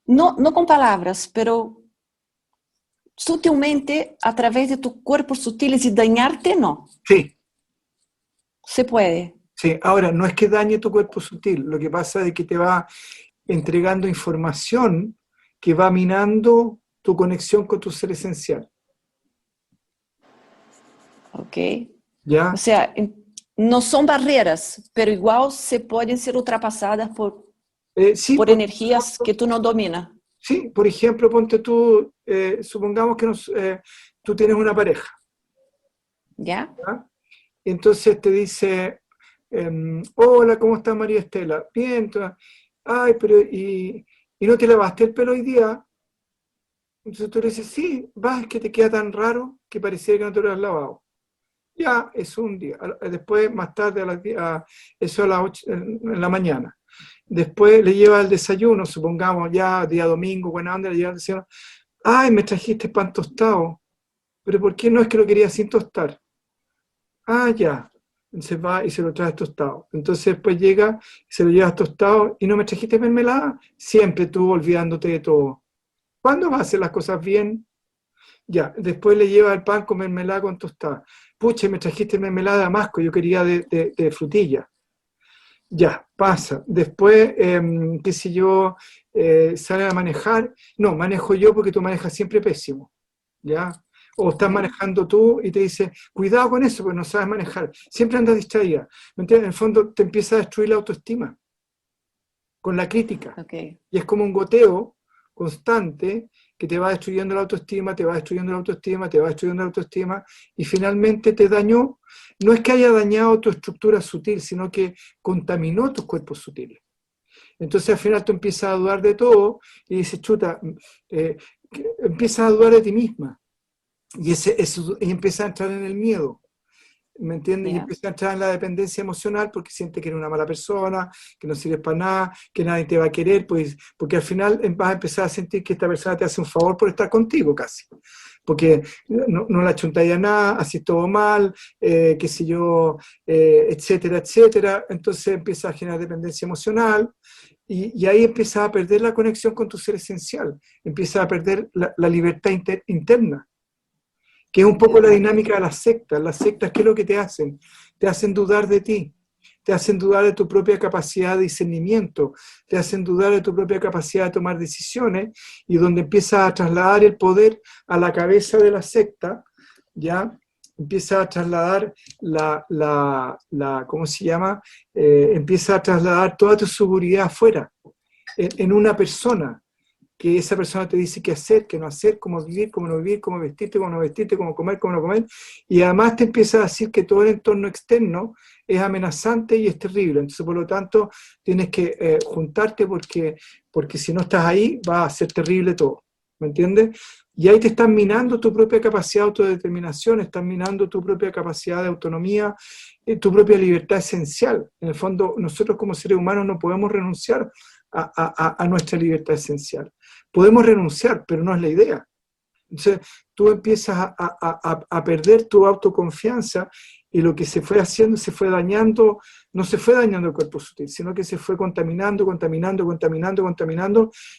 no con palabras, pero sutilmente a través de tus cuerpos sutiles y dañarte, no. Sí. Se puede. Sí, ahora, no es que dañe tu cuerpo sutil, lo que pasa es que te va entregando información que va minando tu conexión con tu ser esencial. Ok. ¿Ya? O sea, no son barreras, pero igual se pueden ser ultrapasadas por energías que tú no dominas. Sí, por ejemplo, ponte tú, supongamos que tú tienes una pareja. ¿Ya? ¿Ya? Entonces te dice, hola, ¿cómo estás, María Estela? Bien, ay, pero ¿y no te lavaste el pelo hoy día? Entonces tú le dices, sí, es que te queda tan raro que parecía que no te lo has lavado. Ya, eso un día. Después, más tarde, eso a las 8 en la mañana. Después le lleva el desayuno, supongamos ya día domingo, buena onda, le lleva el desayuno. Ay, me trajiste pan tostado. ¿Pero por qué no es que lo quería sin tostar? Ah, ya. Entonces va y se lo trae tostado. Entonces después llega, se lo llevas tostado y no me trajiste mermelada. Siempre tú olvidándote de todo. ¿Cuándo vas a hacer las cosas bien? Ya. Después le lleva el pan con mermelada con tostada. Pucha, me trajiste mermelada de Damasco, yo quería de frutilla. Ya, pasa. Después, qué sé yo, salen a manejar. No, manejo yo porque tú manejas siempre pésimo. ¿Ya? O estás manejando tú y te dice, cuidado con eso, porque no sabes manejar. Siempre andas distraída. ¿Me entiendes? En el fondo te empieza a destruir la autoestima con la crítica. Okay. Y es como un goteo constante que te va destruyendo la autoestima, te va destruyendo la autoestima, te va destruyendo la autoestima, y finalmente te dañó. No es que haya dañado tu estructura sutil, sino que contaminó tus cuerpos sutiles. Entonces al final tú empiezas a dudar de todo y dices, chuta, empiezas a dudar de ti misma. Y empieza a entrar en el miedo, ¿me entiendes? Y empieza a entrar en la dependencia emocional porque siente que eres una mala persona, que no sirves para nada, que nadie te va a querer, pues, porque al final vas a empezar a sentir que esta persona te hace un favor por estar contigo casi. Porque no la chuntáis a nada, haces todo mal, qué sé yo, etcétera, etcétera. Entonces empieza a generar dependencia emocional y ahí empiezas a perder la conexión con tu ser esencial, empiezas a perder la libertad interna, que es un poco la dinámica de las sectas. Las sectas, ¿qué es lo que te hacen? Te hacen dudar de ti, te hacen dudar de tu propia capacidad de discernimiento, te hacen dudar de tu propia capacidad de tomar decisiones, y donde empiezas a trasladar el poder a la cabeza de la secta, ¿ya? Empieza a trasladar ¿cómo se llama? Empieza a trasladar toda tu seguridad afuera, en una persona. que esa persona te dice qué hacer, qué no hacer, cómo vivir, cómo no vivir, cómo vestirte, cómo no vestirte, cómo comer, cómo no comer, y además te empieza a decir que todo el entorno externo es amenazante y es terrible. Entonces, por lo tanto, tienes que juntarte porque si no estás ahí va a ser terrible todo, ¿me entiendes? Y ahí te están minando tu propia capacidad de autodeterminación, están minando tu propia capacidad de autonomía, tu propia libertad esencial. En el fondo, nosotros como seres humanos no podemos renunciar a nuestra libertad esencial. Podemos renunciar, pero no es la idea. Entonces, tú empiezas a perder tu autoconfianza y lo que se fue haciendo, se fue dañando, no se fue dañando el cuerpo sutil, sino que se fue contaminando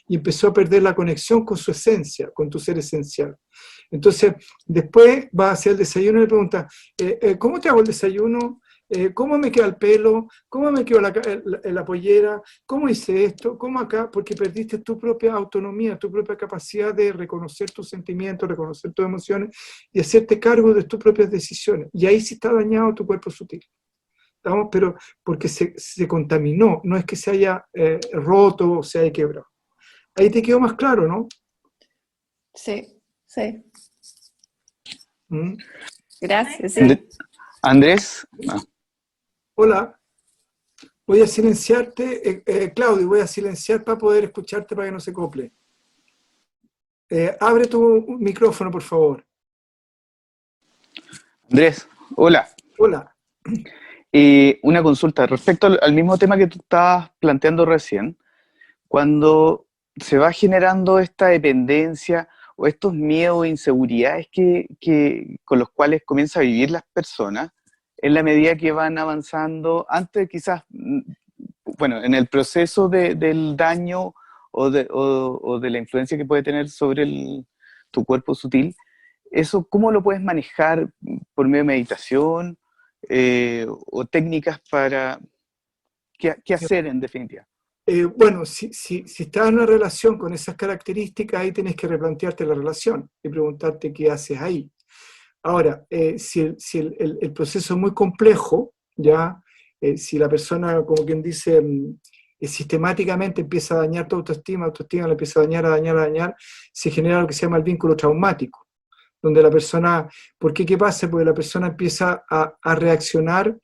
y empezó a perder la conexión con su esencia, con tu ser esencial. Entonces, después vas hacia el desayuno y le preguntas, ¿cómo te hago el desayuno? ¿Cómo me queda el pelo? ¿Cómo me quedó la pollera? ¿Cómo hice esto? ¿Cómo acá? Porque perdiste tu propia autonomía, tu propia capacidad de reconocer tus sentimientos, reconocer tus emociones y hacerte cargo de tus propias decisiones. Y ahí sí está dañado tu cuerpo sutil. ¿Estamos? Pero porque se contaminó, no es que se haya roto o se haya quebrado. Ahí te quedó más claro, ¿no? Sí, sí. ¿Mm? Gracias. Sí. Andrés. Hola. Voy a silenciarte, Claudio, voy a silenciar para poder escucharte para que no se acople. Abre tu micrófono, por favor. Andrés, hola. Hola. Una consulta respecto al mismo tema que tú estabas planteando recién. Cuando se va generando esta dependencia o estos miedos e inseguridades con los cuales comienza a vivir las personas, en la medida que van avanzando, antes quizás, bueno, en el proceso del daño o de la influencia que puede tener sobre tu cuerpo sutil, ¿eso cómo lo puedes manejar por medio de meditación o técnicas para... ¿Qué hacer en definitiva? Bueno, si estás en una relación con esas características, ahí tienes que replantearte la relación y preguntarte qué haces ahí. Ahora, si el proceso es muy complejo, ya, si la persona, como quien dice, sistemáticamente empieza a dañar tu autoestima la empieza a dañar, se genera lo que se llama el vínculo traumático, donde la persona, ¿por qué? ¿Qué pasa? Porque la persona empieza a reaccionar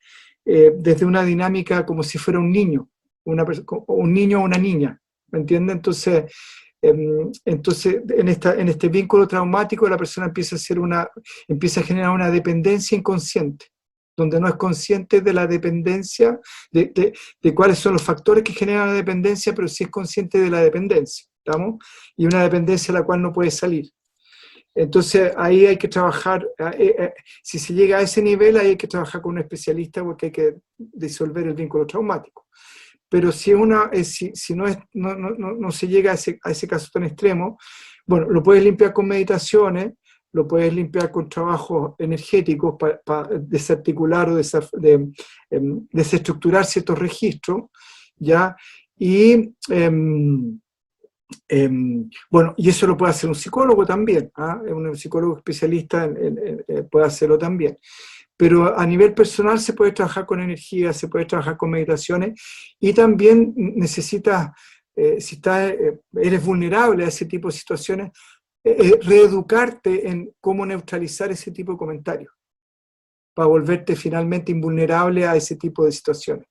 desde una dinámica como si fuera un niño o una niña, ¿me entiendes? Entonces en este vínculo traumático la persona empieza a generar una dependencia inconsciente, donde no es consciente de la dependencia, de cuáles son los factores que generan la dependencia, pero sí es consciente de la dependencia, ¿estamos? Y una dependencia a la cual no puede salir. Entonces ahí hay que trabajar, si se llega a ese nivel, ahí hay que trabajar con un especialista porque hay que disolver el vínculo traumático. Pero si no se llega a ese caso tan extremo, bueno, lo puedes limpiar con meditaciones, lo puedes limpiar con trabajos energéticos para desarticular o desestructurar ciertos registros, ¿ya? Y, bueno, y eso lo puede hacer un psicólogo también, un psicólogo especialista puede hacerlo también. Pero a nivel personal se puede trabajar con energía, se puede trabajar con meditaciones y también necesitas, si eres vulnerable a ese tipo de situaciones, reeducarte en cómo neutralizar ese tipo de comentarios para volverte finalmente invulnerable a ese tipo de situaciones.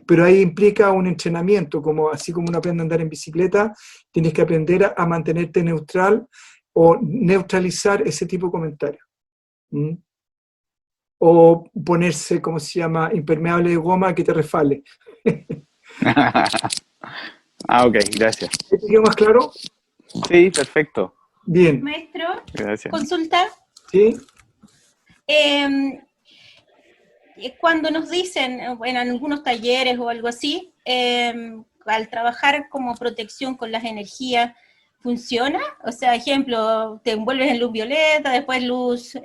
Pero ahí implica un entrenamiento, así como uno aprende a andar en bicicleta, tienes que aprender a mantenerte neutral o neutralizar ese tipo de comentarios. O ponerse, ¿cómo se llama?, impermeable de goma que te resbale. Ok, gracias. ¿Te quedó más claro? Sí, perfecto. Bien. Maestro, gracias. ¿Consulta? Sí. Cuando nos dicen, en algunos talleres o algo así, al trabajar como protección con las energías, ¿funciona? O sea, ejemplo, te envuelves en luz violeta, después luz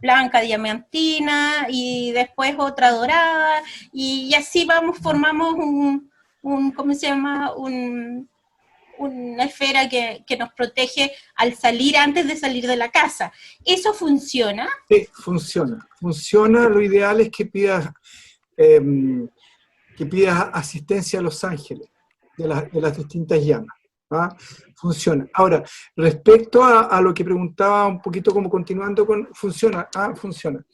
blanca, diamantina, y después otra dorada, y así formamos ¿cómo se llama? Una esfera que nos protege al salir, antes de salir de la casa. ¿Eso funciona? Sí, funciona. Funciona. Lo ideal es que pidas asistencia a los ángeles de las distintas llamas. ¿ah? Funciona. Ahora, respecto a lo que preguntaba un poquito como continuando con, funciona, funciona.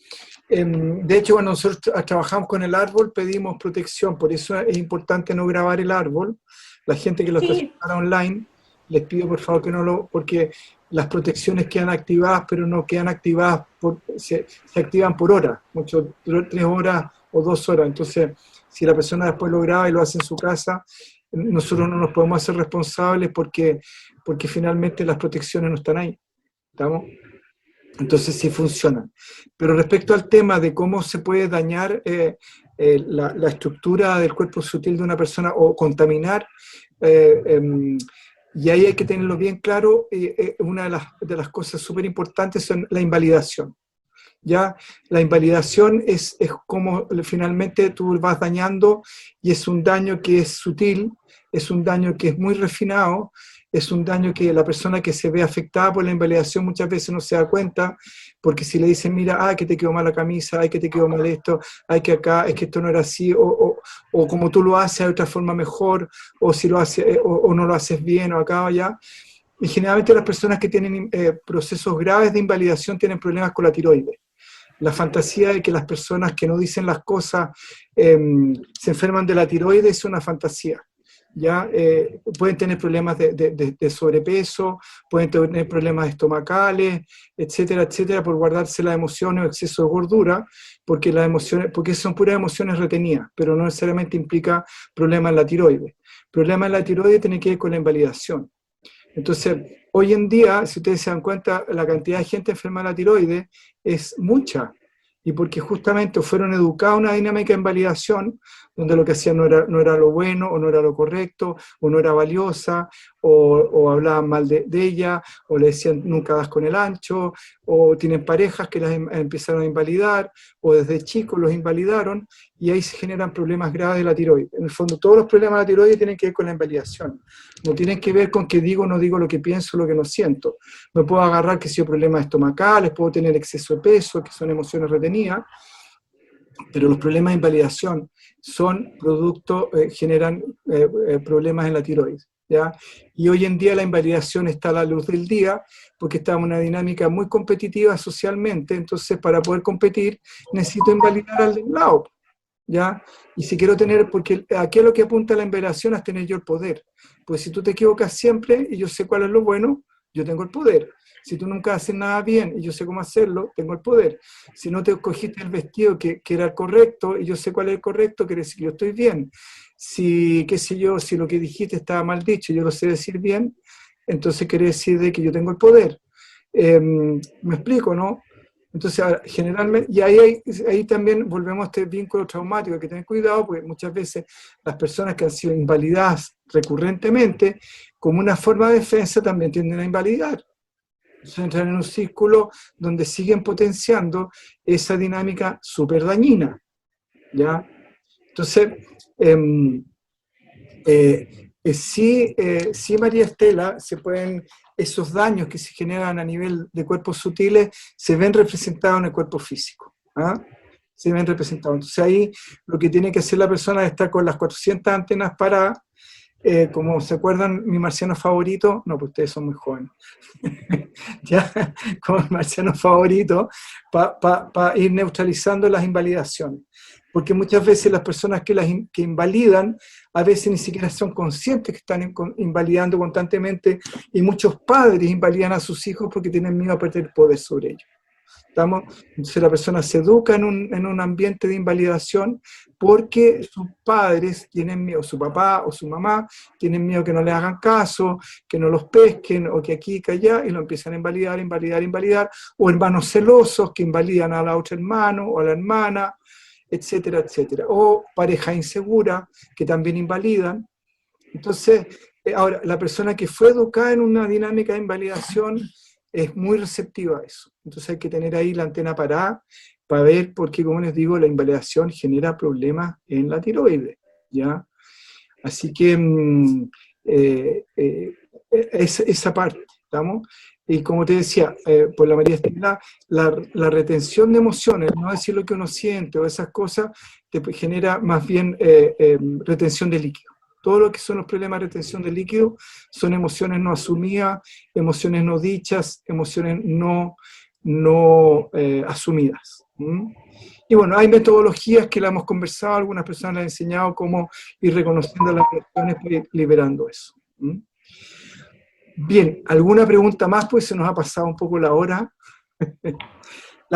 De hecho, cuando nosotros trabajamos con el árbol, pedimos protección, por eso es importante no grabar el árbol. La gente que lo está haciendo online, les pido por favor que no lo, porque las protecciones quedan activadas, pero no quedan activadas, se activan por hora, 3 horas o 2 horas. Entonces, si la persona después lo graba y lo hace en su casa, nosotros no nos podemos hacer responsables porque finalmente las protecciones no están ahí. ¿Estamos? Entonces sí funcionan. Pero respecto al tema de cómo se puede dañar la estructura del cuerpo sutil de una persona o contaminar, y ahí hay que tenerlo bien claro, una de las cosas súper importantes son la invalidación. ¿Ya? La invalidación es como finalmente tú vas dañando, y es un daño que es sutil, es un daño que es muy refinado, es un daño que la persona que se ve afectada por la invalidación muchas veces no se da cuenta, porque si le dicen, mira, que te quedó mal la camisa, que te quedó mal esto, que acá, es que esto no era así, o como tú lo haces, hay otra forma mejor, o si lo haces, o no lo haces bien, o acá o allá. Y generalmente las personas que tienen procesos graves de invalidación tienen problemas con la tiroides. La fantasía de que las personas que no dicen las cosas se enferman de la tiroides es una fantasía. ¿Ya? Pueden tener problemas de sobrepeso, pueden tener problemas estomacales, etcétera, etcétera, por guardarse las emociones o exceso de gordura, porque son puras emociones retenidas, pero no necesariamente implica problemas en la tiroides. Problemas en la tiroides tienen que ver con la invalidación. Entonces, hoy en día, si ustedes se dan cuenta, la cantidad de gente enferma de la tiroides es mucha, y porque justamente fueron educados en una dinámica de invalidación, donde lo que hacían no era lo bueno, o no era lo correcto, o no era valiosa, o hablaban mal de ella, o le decían nunca das con el ancho, o tienen parejas que las empezaron a invalidar, o desde chicos los invalidaron, y ahí se generan problemas graves de la tiroides. En el fondo, todos los problemas de la tiroides tienen que ver con la invalidación. No tienen que ver con que digo o no digo lo que pienso, lo que no siento. Me puedo agarrar que si hay problemas estomacales, puedo tener exceso de peso, que son emociones retenidas, pero los problemas de invalidación son producto, generan problemas en la tiroides. ¿Ya? Y hoy en día la invalidación está a la luz del día, porque estamos en una dinámica muy competitiva socialmente, entonces para poder competir necesito invalidar al de un lado. ¿Ya? Y si quiero tener, porque aquí lo que apunta la invalidación es tener yo el poder. Pues si tú te equivocas siempre y yo sé cuál es lo bueno, yo tengo el poder. Si tú nunca haces nada bien y yo sé cómo hacerlo, tengo el poder. Si no te escogiste el vestido que era el correcto y yo sé cuál es el correcto, quiere decir que yo estoy bien. Si, qué sé yo, si lo que dijiste estaba mal dicho y yo lo sé decir bien, entonces quiere decir de que yo tengo el poder. ¿Me explico, no? Entonces, generalmente, y ahí también volvemos a este vínculo traumático, hay que tener cuidado, porque muchas veces las personas que han sido invalidadas recurrentemente, como una forma de defensa, también tienden a invalidar. Entonces entran en un círculo donde siguen potenciando esa dinámica súper dañina. ¿Ya? Entonces, sí, María Estela, esos daños que se generan a nivel de cuerpos sutiles se ven representados en el cuerpo físico. ¿Ah? Se ven representados. Entonces ahí lo que tiene que hacer la persona es estar con las 400 antenas paradas, como se acuerdan, mi marciano favorito, no, pues ustedes son muy jóvenes, ya, como el marciano favorito, para ir neutralizando las invalidaciones. Porque muchas veces las personas que invalidan, a veces ni siquiera son conscientes que están invalidando constantemente, y muchos padres invalidan a sus hijos porque tienen miedo a perder poder sobre ellos. Entonces la persona se educa en un ambiente de invalidación porque sus padres tienen miedo, su papá o su mamá tienen miedo que no le hagan caso, que no los pesquen, o que aquí y que allá, y lo empiezan a invalidar, o hermanos celosos que invalidan a la otra hermano o a la hermana, etcétera, etcétera, o pareja insegura que también invalidan. Entonces, ahora, la persona que fue educada en una dinámica de invalidación es muy receptiva a eso. Entonces hay que tener ahí la antena parada para ver, porque como les digo, la invalidación genera problemas en la tiroides, ¿ya? Así que esa parte, ¿estamos? Y como te decía, por la María Estela, la retención de emociones, no decir lo que uno siente o esas cosas, te genera más bien retención de líquido. Todo lo que son los problemas de retención de líquido son emociones no asumidas, emociones no dichas, emociones no asumidas. Y bueno, hay metodologías que la hemos conversado, algunas personas le han enseñado cómo ir reconociendo las emociones y liberando eso. Bien, ¿alguna pregunta más? Pues se nos ha pasado un poco la hora.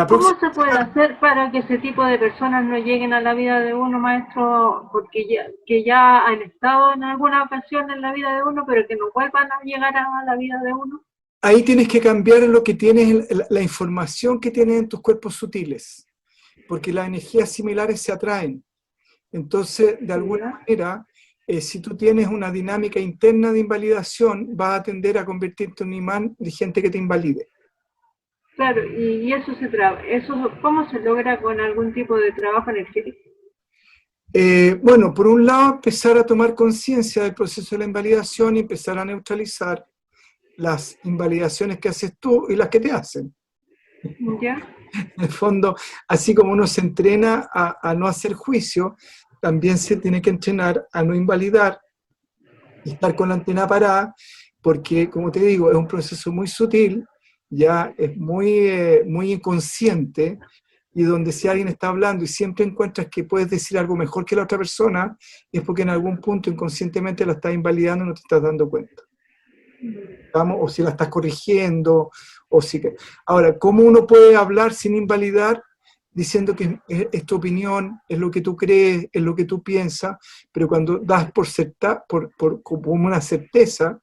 ¿Cómo se puede hacer para que ese tipo de personas no lleguen a la vida de uno, maestro? Porque ya han estado en alguna ocasión en la vida de uno, pero que no vuelvan a llegar a la vida de uno. Ahí tienes que cambiar lo que tienes, la información que tienes en tus cuerpos sutiles, porque las energías similares se atraen. Entonces, de alguna manera, si tú tienes una dinámica interna de invalidación, vas a tender a convertirte en un imán de gente que te invalide. Claro, y eso ¿cómo se logra con algún tipo de trabajo energético? Bueno, por un lado, empezar a tomar conciencia del proceso de la invalidación y empezar a neutralizar las invalidaciones que haces tú y las que te hacen. ¿Ya? En el fondo, así como uno se entrena a no hacer juicio, también se tiene que entrenar a no invalidar y estar con la antena parada, porque, como te digo, es un proceso muy sutil, ya es muy inconsciente, y donde si alguien está hablando y siempre encuentras que puedes decir algo mejor que la otra persona, es porque en algún punto inconscientemente la estás invalidando y no te estás dando cuenta. ¿Vamos? O si la estás corrigiendo, o si... Ahora, ¿cómo uno puede hablar sin invalidar? Diciendo que es tu opinión, es lo que tú crees, es lo que tú piensas, pero cuando das como una certeza,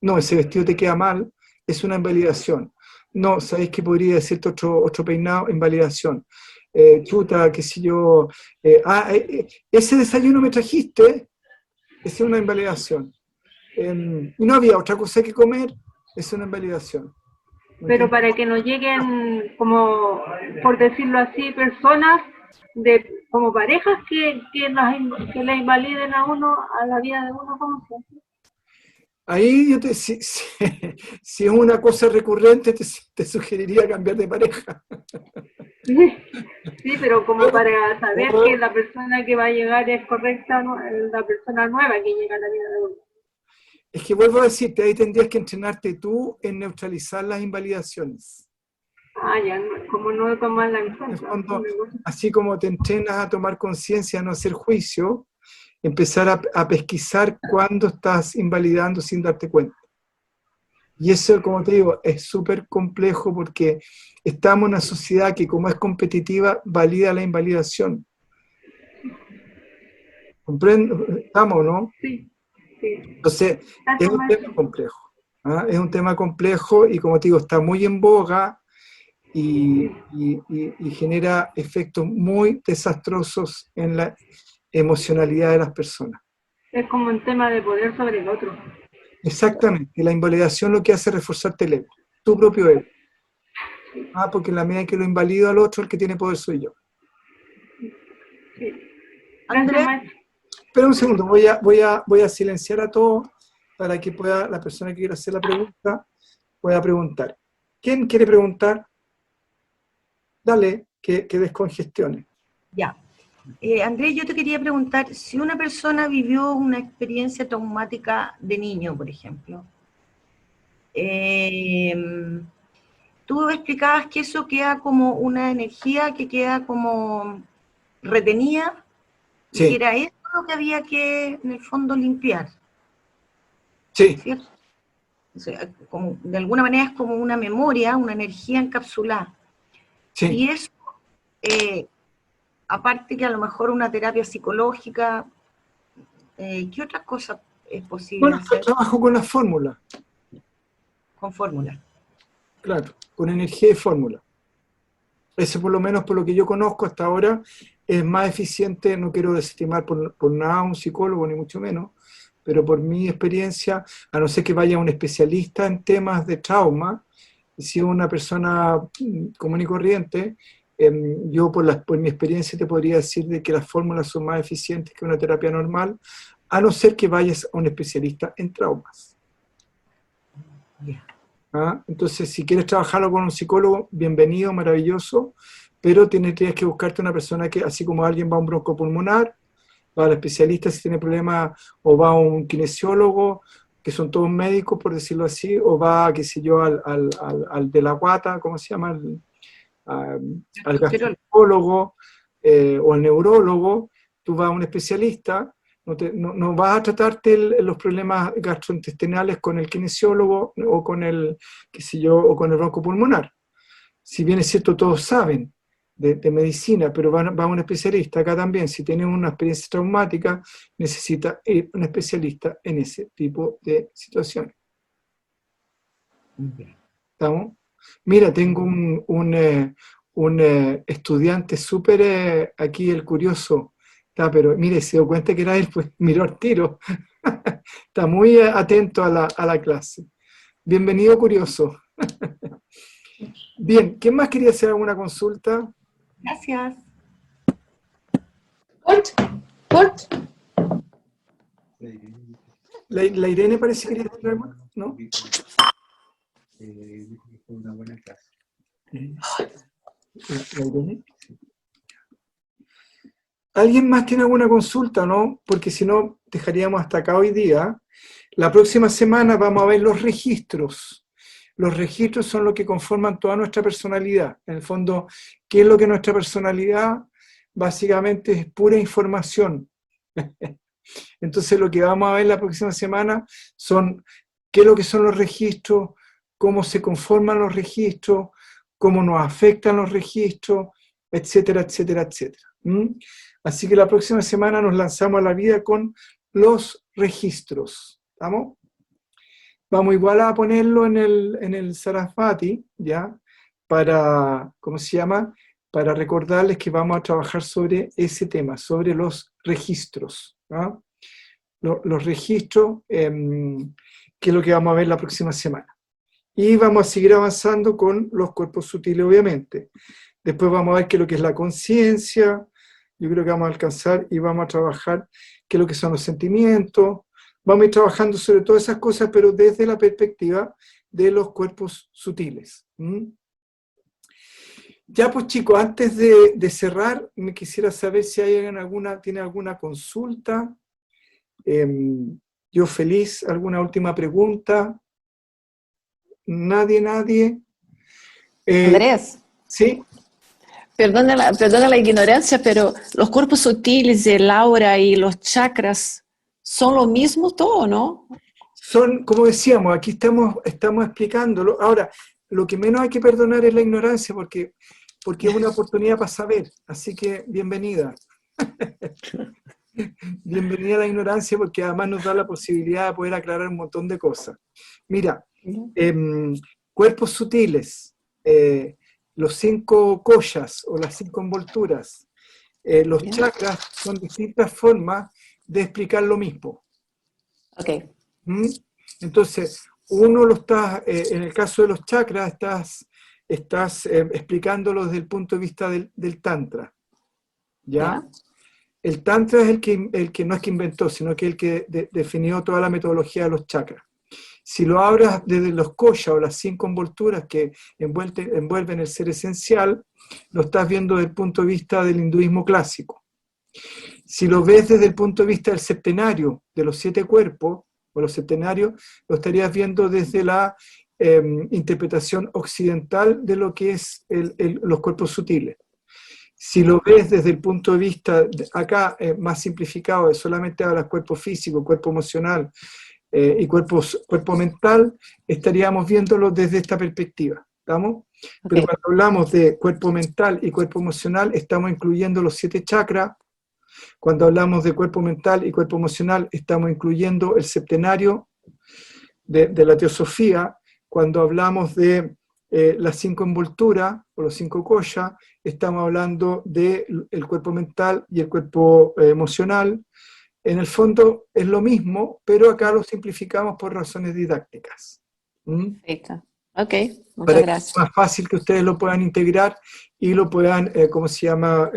no, ese vestido te queda mal, es una invalidación. No, ¿sabéis que podría decirte otro peinado? Invalidación. Chuta, qué sé yo, ese desayuno me trajiste, esa es una invalidación. Y no había otra cosa que comer, es una invalidación. Pero para que no lleguen, como, por decirlo así, personas como parejas que la invaliden a uno, a la vida de uno, ¿cómo se hace? Ahí si es una cosa recurrente, te sugeriría cambiar de pareja. Sí, pero como para saber que la persona que va a llegar es correcta, ¿no? La persona nueva que llega a la vida de uno. Es que vuelvo a decirte, ahí tendrías que entrenarte tú en neutralizar las invalidaciones. Ya, como no tomarla en cuenta. Así como te entrenas a tomar conciencia, a no hacer juicio, empezar a pesquisar cuándo estás invalidando sin darte cuenta. Y eso, como te digo, es súper complejo porque estamos en una sociedad que, como es competitiva, valida la invalidación. ¿Comprendo? ¿Estamos, no? Sí. Entonces, es un tema complejo. Es un tema complejo y, como te digo, está muy en boga y genera efectos muy desastrosos en la emocionalidad de las personas. Es como un tema de poder sobre el otro. Exactamente. La invalidación lo que hace es reforzarte el ego, tu propio ego. Porque en la medida que lo invalido al otro, el que tiene poder soy yo. Sí. Andrés, espera un segundo, voy a silenciar a todos para que pueda la persona que quiera hacer la pregunta pueda preguntar. ¿Quién quiere preguntar? Dale, que descongestione. Ya. Andrés, yo te quería preguntar, si una persona vivió una experiencia traumática de niño, por ejemplo, tú explicabas que eso queda como una energía que queda como retenida, sí. Y que era eso lo que había que, en el fondo, limpiar. Sí. ¿Cierto? O sea, como, de alguna manera es como una memoria, una energía encapsulada. Sí. Y eso... aparte que a lo mejor una terapia psicológica, ¿qué otra cosa es posible hacer? Yo trabajo con la fórmula. Con fórmula. Claro, con energía y fórmula. Ese, por lo menos por lo que yo conozco hasta ahora, es más eficiente. No quiero desestimar por nada a un psicólogo, ni mucho menos, pero por mi experiencia, a no ser que vaya un especialista en temas de trauma, si es una persona común y corriente, yo por mi experiencia te podría decir de que las fórmulas son más eficientes que una terapia normal, a no ser que vayas a un especialista en traumas. Entonces, si quieres trabajarlo con un psicólogo, bienvenido, maravilloso, pero tendrías que buscarte una persona que, así como alguien va a un broncopulmonar, va al especialista si tiene problemas, o va a un kinesiólogo, que son todos médicos, por decirlo así, o va, qué sé yo, al de la guata, ¿cómo se llama? Al gastroenterólogo o al neurólogo. Tú vas a un especialista, no vas a tratarte los problemas gastrointestinales con el kinesiólogo o con el, qué sé yo, o con el broncopulmonar. Si bien es cierto, todos saben de medicina, pero va a un especialista. Acá también, si tienes una experiencia traumática, necesita ir a un especialista en ese tipo de situaciones. ¿Estamos? Mira, tengo un estudiante súper aquí, el curioso. Pero mire, se dio cuenta que era él, pues miró al tiro. Está muy atento a la clase. Bienvenido, curioso. Bien, ¿quién más quería hacer alguna consulta? Gracias. Kurt. La Irene parece que quería hacer algo, ¿no? Fue una buena clase. ¿La Irene? ¿Alguien más tiene alguna consulta, no? Porque si no, dejaríamos hasta acá hoy día. La próxima semana vamos a ver los registros. Los registros son lo que conforman toda nuestra personalidad. En el fondo, ¿qué es lo que nuestra personalidad? Básicamente es pura información. Entonces lo que vamos a ver la próxima semana son qué es lo que son los registros, cómo se conforman los registros, cómo nos afectan los registros, etcétera, etcétera, etcétera. Así que la próxima semana nos lanzamos a la vida con los registros. ¿Estamos? Vamos igual a ponerlo en el Sarasvati, ¿ya? Para, ¿cómo se llama? Para recordarles que vamos a trabajar sobre ese tema, sobre los registros. ¿Ah? Los registros, que es lo que vamos a ver la próxima semana. Y vamos a seguir avanzando con los cuerpos sutiles, obviamente. Después vamos a ver qué es lo que es la conciencia. Yo creo que vamos a alcanzar y vamos a trabajar qué es lo que son los sentimientos. Vamos a ir trabajando sobre todas esas cosas, pero desde la perspectiva de los cuerpos sutiles. Ya pues chicos, antes de cerrar, me quisiera saber si tiene alguna consulta. Yo feliz, ¿alguna última pregunta? Nadie. Andrés. Sí. Perdona la ignorancia, pero los cuerpos sutiles, el aura y los chakras son lo mismo todo, ¿no? Son, como decíamos, aquí estamos explicándolo. Ahora, lo que menos hay que perdonar es la ignorancia, porque es una oportunidad para saber. Así que, bienvenida. Bienvenida a la ignorancia, porque además nos da la posibilidad de poder aclarar un montón de cosas. Mira, cuerpos sutiles, los 5 koshas o las 5 envolturas, los chakras son distintas formas de explicar lo mismo. Ok. Entonces, uno lo está, en el caso de los chakras, estás explicándolo desde el punto de vista del Tantra. ¿Ya? El Tantra es el que no es que inventó, sino que el que definió toda la metodología de los chakras. Si lo abras desde los koshas o las 5 envolturas que envuelven el ser esencial, lo estás viendo desde el punto de vista del hinduismo clásico. Si lo ves desde el punto de vista del septenario, de los 7 cuerpos, o los septenarios, lo estarías viendo desde la interpretación occidental de lo que es los cuerpos sutiles. Si lo ves desde el punto de vista, acá más simplificado, solamente hablas cuerpo físico, cuerpo emocional y cuerpo mental, estaríamos viéndolo desde esta perspectiva. ¿Estamos? Pero cuando hablamos de cuerpo mental y cuerpo emocional, estamos incluyendo los 7 chakras. Cuando hablamos de cuerpo mental y cuerpo emocional, estamos incluyendo el septenario de la teosofía. Cuando hablamos de las 5 envolturas, o los 5 koshas, estamos hablando del cuerpo mental y el cuerpo emocional. En el fondo es lo mismo, pero acá lo simplificamos por razones didácticas. Perfecto. Ok, muchas para gracias. que sea más fácil que ustedes lo puedan integrar y lo puedan, ¿cómo se llama?,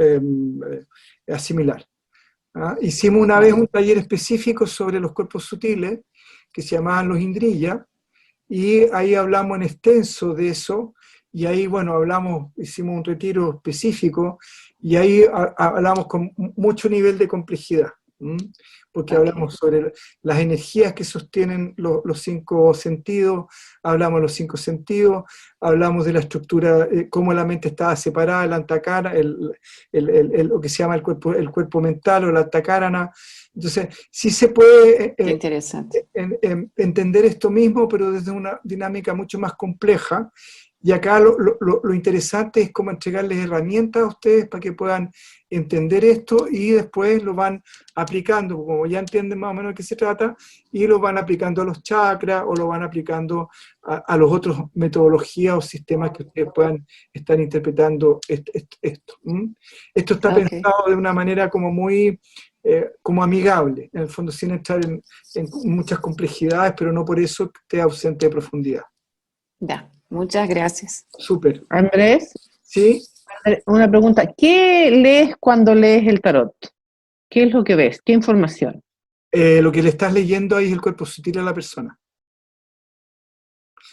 asimilar. Hicimos una vez un taller específico sobre los cuerpos sutiles, que se llamaban los Indriya, y ahí hablamos en extenso de eso, y ahí, bueno, hicimos un retiro específico, y ahí hablamos con mucho nivel de complejidad. Porque hablamos sobre las energías que sostienen los 5 sentidos, hablamos de los 5 sentidos, hablamos de la estructura, cómo la mente estaba separada, el antacara, lo que se llama el cuerpo mental o la antakarana. Entonces, sí se puede entender esto mismo, pero desde una dinámica mucho más compleja. Y acá lo interesante es cómo entregarles herramientas a ustedes para que puedan entender esto y después lo van aplicando, como ya entienden más o menos de qué se trata, y lo van aplicando a los chakras o lo van aplicando a los otros metodologías o sistemas que ustedes puedan estar interpretando esto. Esto está pensado de una manera como muy como amigable, en el fondo sin entrar en muchas complejidades, pero no por eso esté ausente de profundidad. Ya. Muchas gracias. Súper. Andrés. Sí. Una pregunta. ¿Qué lees cuando lees el tarot? ¿Qué es lo que ves? ¿Qué información? Lo que le estás leyendo ahí es el cuerpo sutil a la persona.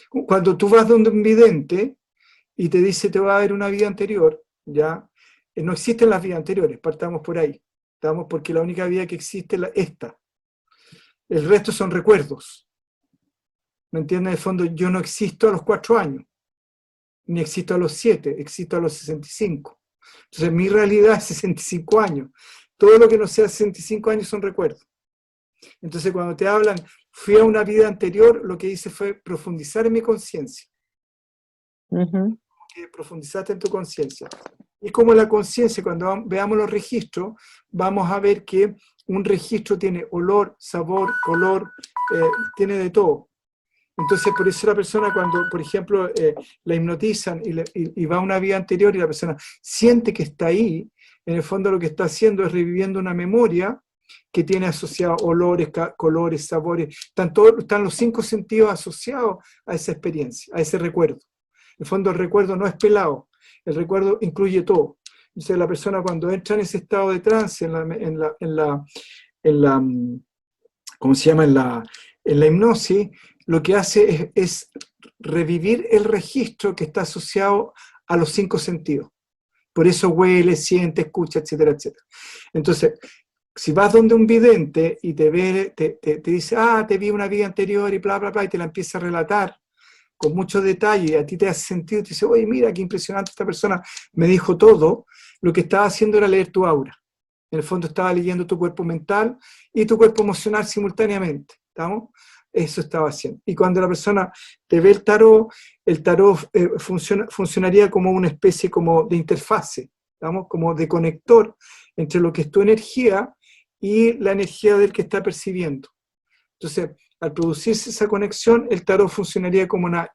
Cuando tú vas donde un vidente y te dice te va a haber una vida anterior, ya no existen las vidas anteriores, partamos por ahí. Estamos porque la única vida que existe es esta. El resto son recuerdos. ¿Me entiendes? De fondo, yo no existo a los 4 años, ni existo a los 7, existo a los 65. Entonces, mi realidad es 65 años. Todo lo que no sea 65 años son recuerdos. Entonces, cuando te hablan, fui a una vida anterior, lo que hice fue profundizar en mi conciencia. Profundizaste en tu conciencia. Y como la conciencia, cuando veamos los registros, vamos a ver que un registro tiene olor, sabor, color, tiene de todo. Entonces, por eso la persona cuando, por ejemplo, la hipnotizan y va a una vida anterior y la persona siente que está ahí, en el fondo lo que está haciendo es reviviendo una memoria que tiene asociados olores, colores, sabores, están los 5 sentidos asociados a esa experiencia, a ese recuerdo. En el fondo el recuerdo no es pelado, el recuerdo incluye todo. Entonces la persona cuando entra en ese estado de trance, ¿cómo se llama? En la hipnosis, lo que hace es revivir el registro que está asociado a los 5 sentidos. Por eso huele, siente, escucha, etcétera, etcétera. Entonces, si vas donde un vidente y te dice, te vi una vida anterior y bla, bla, bla, y te la empieza a relatar con mucho detalle, y a ti te hace sentido, te dice, oye, mira, qué impresionante, esta persona me dijo todo, lo que estaba haciendo era leer tu aura. En el fondo estaba leyendo tu cuerpo mental y tu cuerpo emocional simultáneamente. ¿Estamos? Eso estaba haciendo. Y cuando la persona te ve el tarot funcionaría como una especie como de interfase, ¿estamos? Como de conector entre lo que es tu energía y la energía del que está percibiendo. Entonces, al producirse esa conexión, el tarot funcionaría como una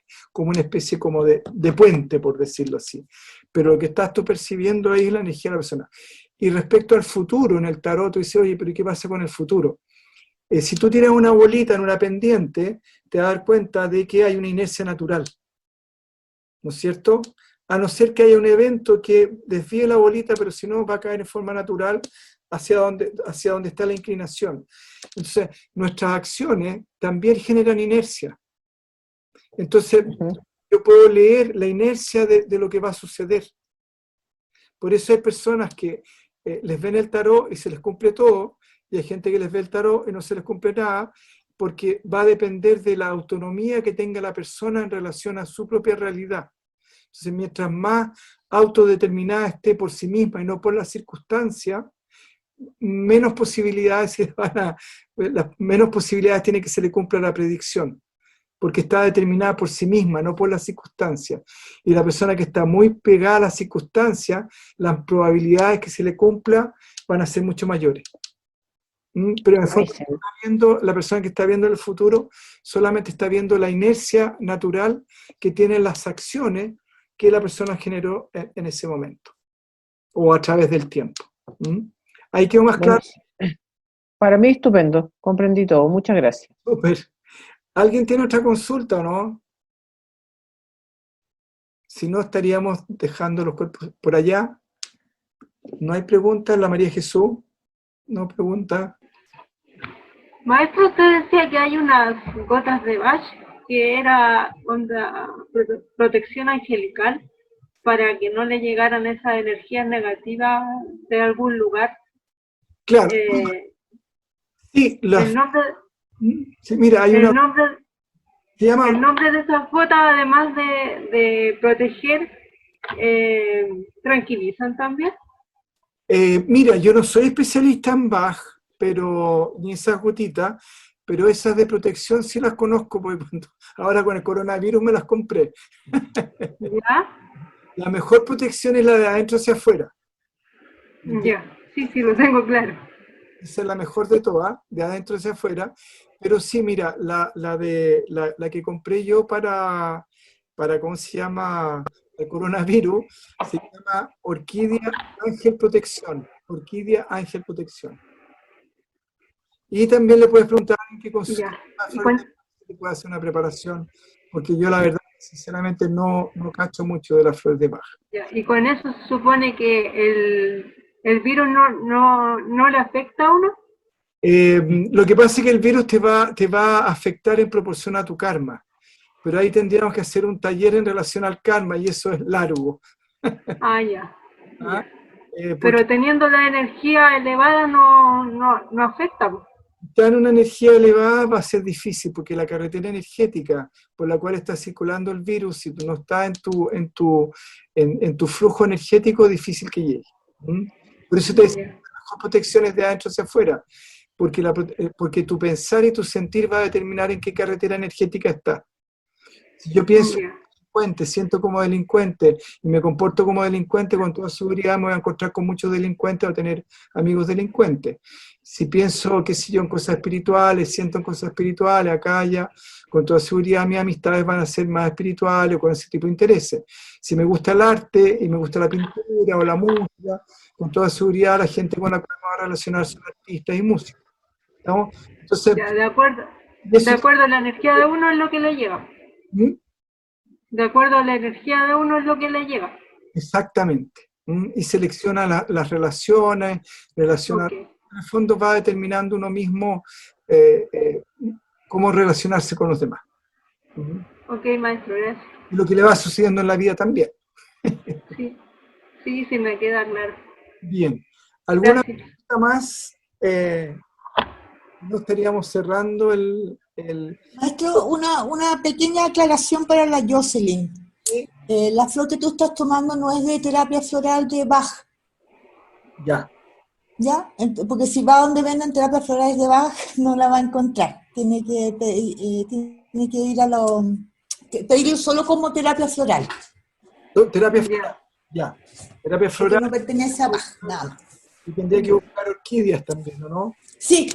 especie como de puente, por decirlo así. Pero lo que estás tú percibiendo ahí es la energía de la persona. Y respecto al futuro, en el tarot, tú dices, oye, pero ¿qué pasa con el futuro? Si tú tienes una bolita en una pendiente, te vas a dar cuenta de que hay una inercia natural, ¿no es cierto? A no ser que haya un evento que desvíe la bolita, pero si no va a caer en forma natural hacia donde está la inclinación. Entonces, nuestras acciones también generan inercia. Entonces, yo puedo leer la inercia de lo que va a suceder. Por eso hay personas que les ven el tarot y se les cumple todo, y hay gente que les ve el tarot y no se les cumple nada, porque va a depender de la autonomía que tenga la persona en relación a su propia realidad. Entonces, mientras más autodeterminada esté por sí misma y no por las circunstancias, menos posibilidades tiene que se le cumpla la predicción, porque está determinada por sí misma, no por las circunstancias. Y la persona que está muy pegada a las circunstancias, las probabilidades que se le cumpla van a ser mucho mayores. Pero en el fondo la persona que está viendo el futuro solamente está viendo la inercia natural que tienen las acciones que la persona generó en ese momento, o a través del tiempo. ¿Ahí quedó más claro? Para mí estupendo, comprendí todo, muchas gracias. Súper. ¿Alguien tiene otra consulta o no? Si no, estaríamos dejando los cuerpos por allá. ¿No hay preguntas? ¿La María Jesús? ¿No pregunta? Maestro, usted decía que hay unas gotas de Bach que era protección angelical para que no le llegaran esas energías negativas de algún lugar. Claro. Sí, El nombre, sí, mira, hay el una... nombre, Se llama, el nombre de esas gotas, además de proteger, tranquilizan también. mira, yo no soy especialista en Bach, pero ni esas gotitas, pero esas de protección sí las conozco, porque ahora con el coronavirus me las compré. ¿Ya? La mejor protección es la de adentro hacia afuera. Ya, sí, lo tengo claro. Esa es la mejor de todas, de adentro hacia afuera. Pero sí, mira, la que compré yo para, ¿cómo se llama? El coronavirus, se llama Orquídea Ángel Protección. Orquídea Ángel Protección. Y también le puedes preguntar a alguien que consume flores de Bach, si puede hacer una preparación, porque yo la verdad, sinceramente, no cacho mucho de las flores de Bach. Ya, y con eso se supone que el virus no le afecta a uno. Lo que pasa es que el virus te va a afectar en proporción a tu karma, pero ahí tendríamos que hacer un taller en relación al karma y eso es largo. Ah, ya. ¿Ah? Pero teniendo la energía elevada no afecta. Pues. Está en una energía elevada va a ser difícil, porque la carretera energética por la cual está circulando el virus, si tú no estás en tu flujo energético, es difícil que llegue. Por eso te decía, la mejor protección es de adentro hacia afuera, porque tu pensar y tu sentir va a determinar en qué carretera energética está. Si yo pienso delincuente, siento como delincuente y me comporto como delincuente, con toda seguridad me voy a encontrar con muchos delincuentes o tener amigos delincuentes. Si pienso, qué sé yo, en cosas espirituales, siento en cosas espirituales, acá, allá, con toda seguridad mis amistades van a ser más espirituales o con ese tipo de intereses. Si me gusta el arte y me gusta la pintura o la música, con toda seguridad la gente con la que me va a relacionar son artistas y músicos. ¿Estamos? Entonces, ya, de acuerdo a la energía de uno es lo que le lleva. De acuerdo a la energía de uno es lo que le lleva. Exactamente. Y selecciona las relaciones, en el fondo va determinando uno mismo cómo relacionarse con los demás. Ok, maestro, gracias. Y lo que le va sucediendo en la vida también. Sí, me queda claro. Bien. ¿Alguna pregunta más? No estaríamos cerrando el... Maestro, una pequeña aclaración para la Jocelyn. La flor que tú estás tomando no es de terapia floral de Bach. Ya. ¿Ya? Porque si va donde venden terapias florales de Bach, no la va a encontrar. Tiene que ir pedirlo solo como terapia floral. Terapia floral. Ya. Terapia floral. Porque no pertenece a Bach, nada más. Y tendría que buscar orquídeas también, ¿no? Sí.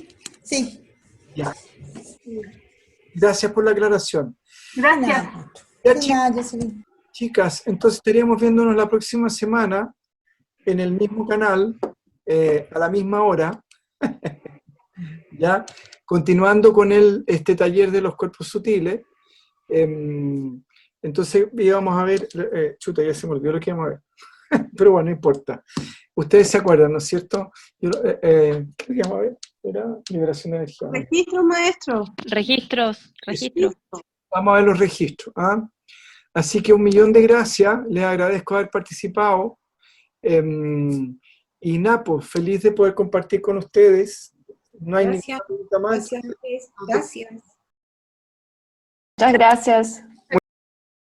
Ya. Gracias por la aclaración. Gracias. Ya, chicas, entonces estaríamos viéndonos la próxima semana en el mismo canal, a la misma hora, ya, continuando con este taller de los cuerpos sutiles. Entonces íbamos a ver, chuta, ya se me olvidó lo que íbamos a ver, pero bueno, no importa. Ustedes se acuerdan, ¿no es cierto? ¿Qué íbamos a ver? Era liberación de energía. Registros, maestro. Registros. Vamos a ver los registros. Así que 1.000.000 de gracias, les agradezco haber participado. Y Napo, feliz de poder compartir con ustedes. No hay ninguna pregunta más. Gracias. Muchas gracias.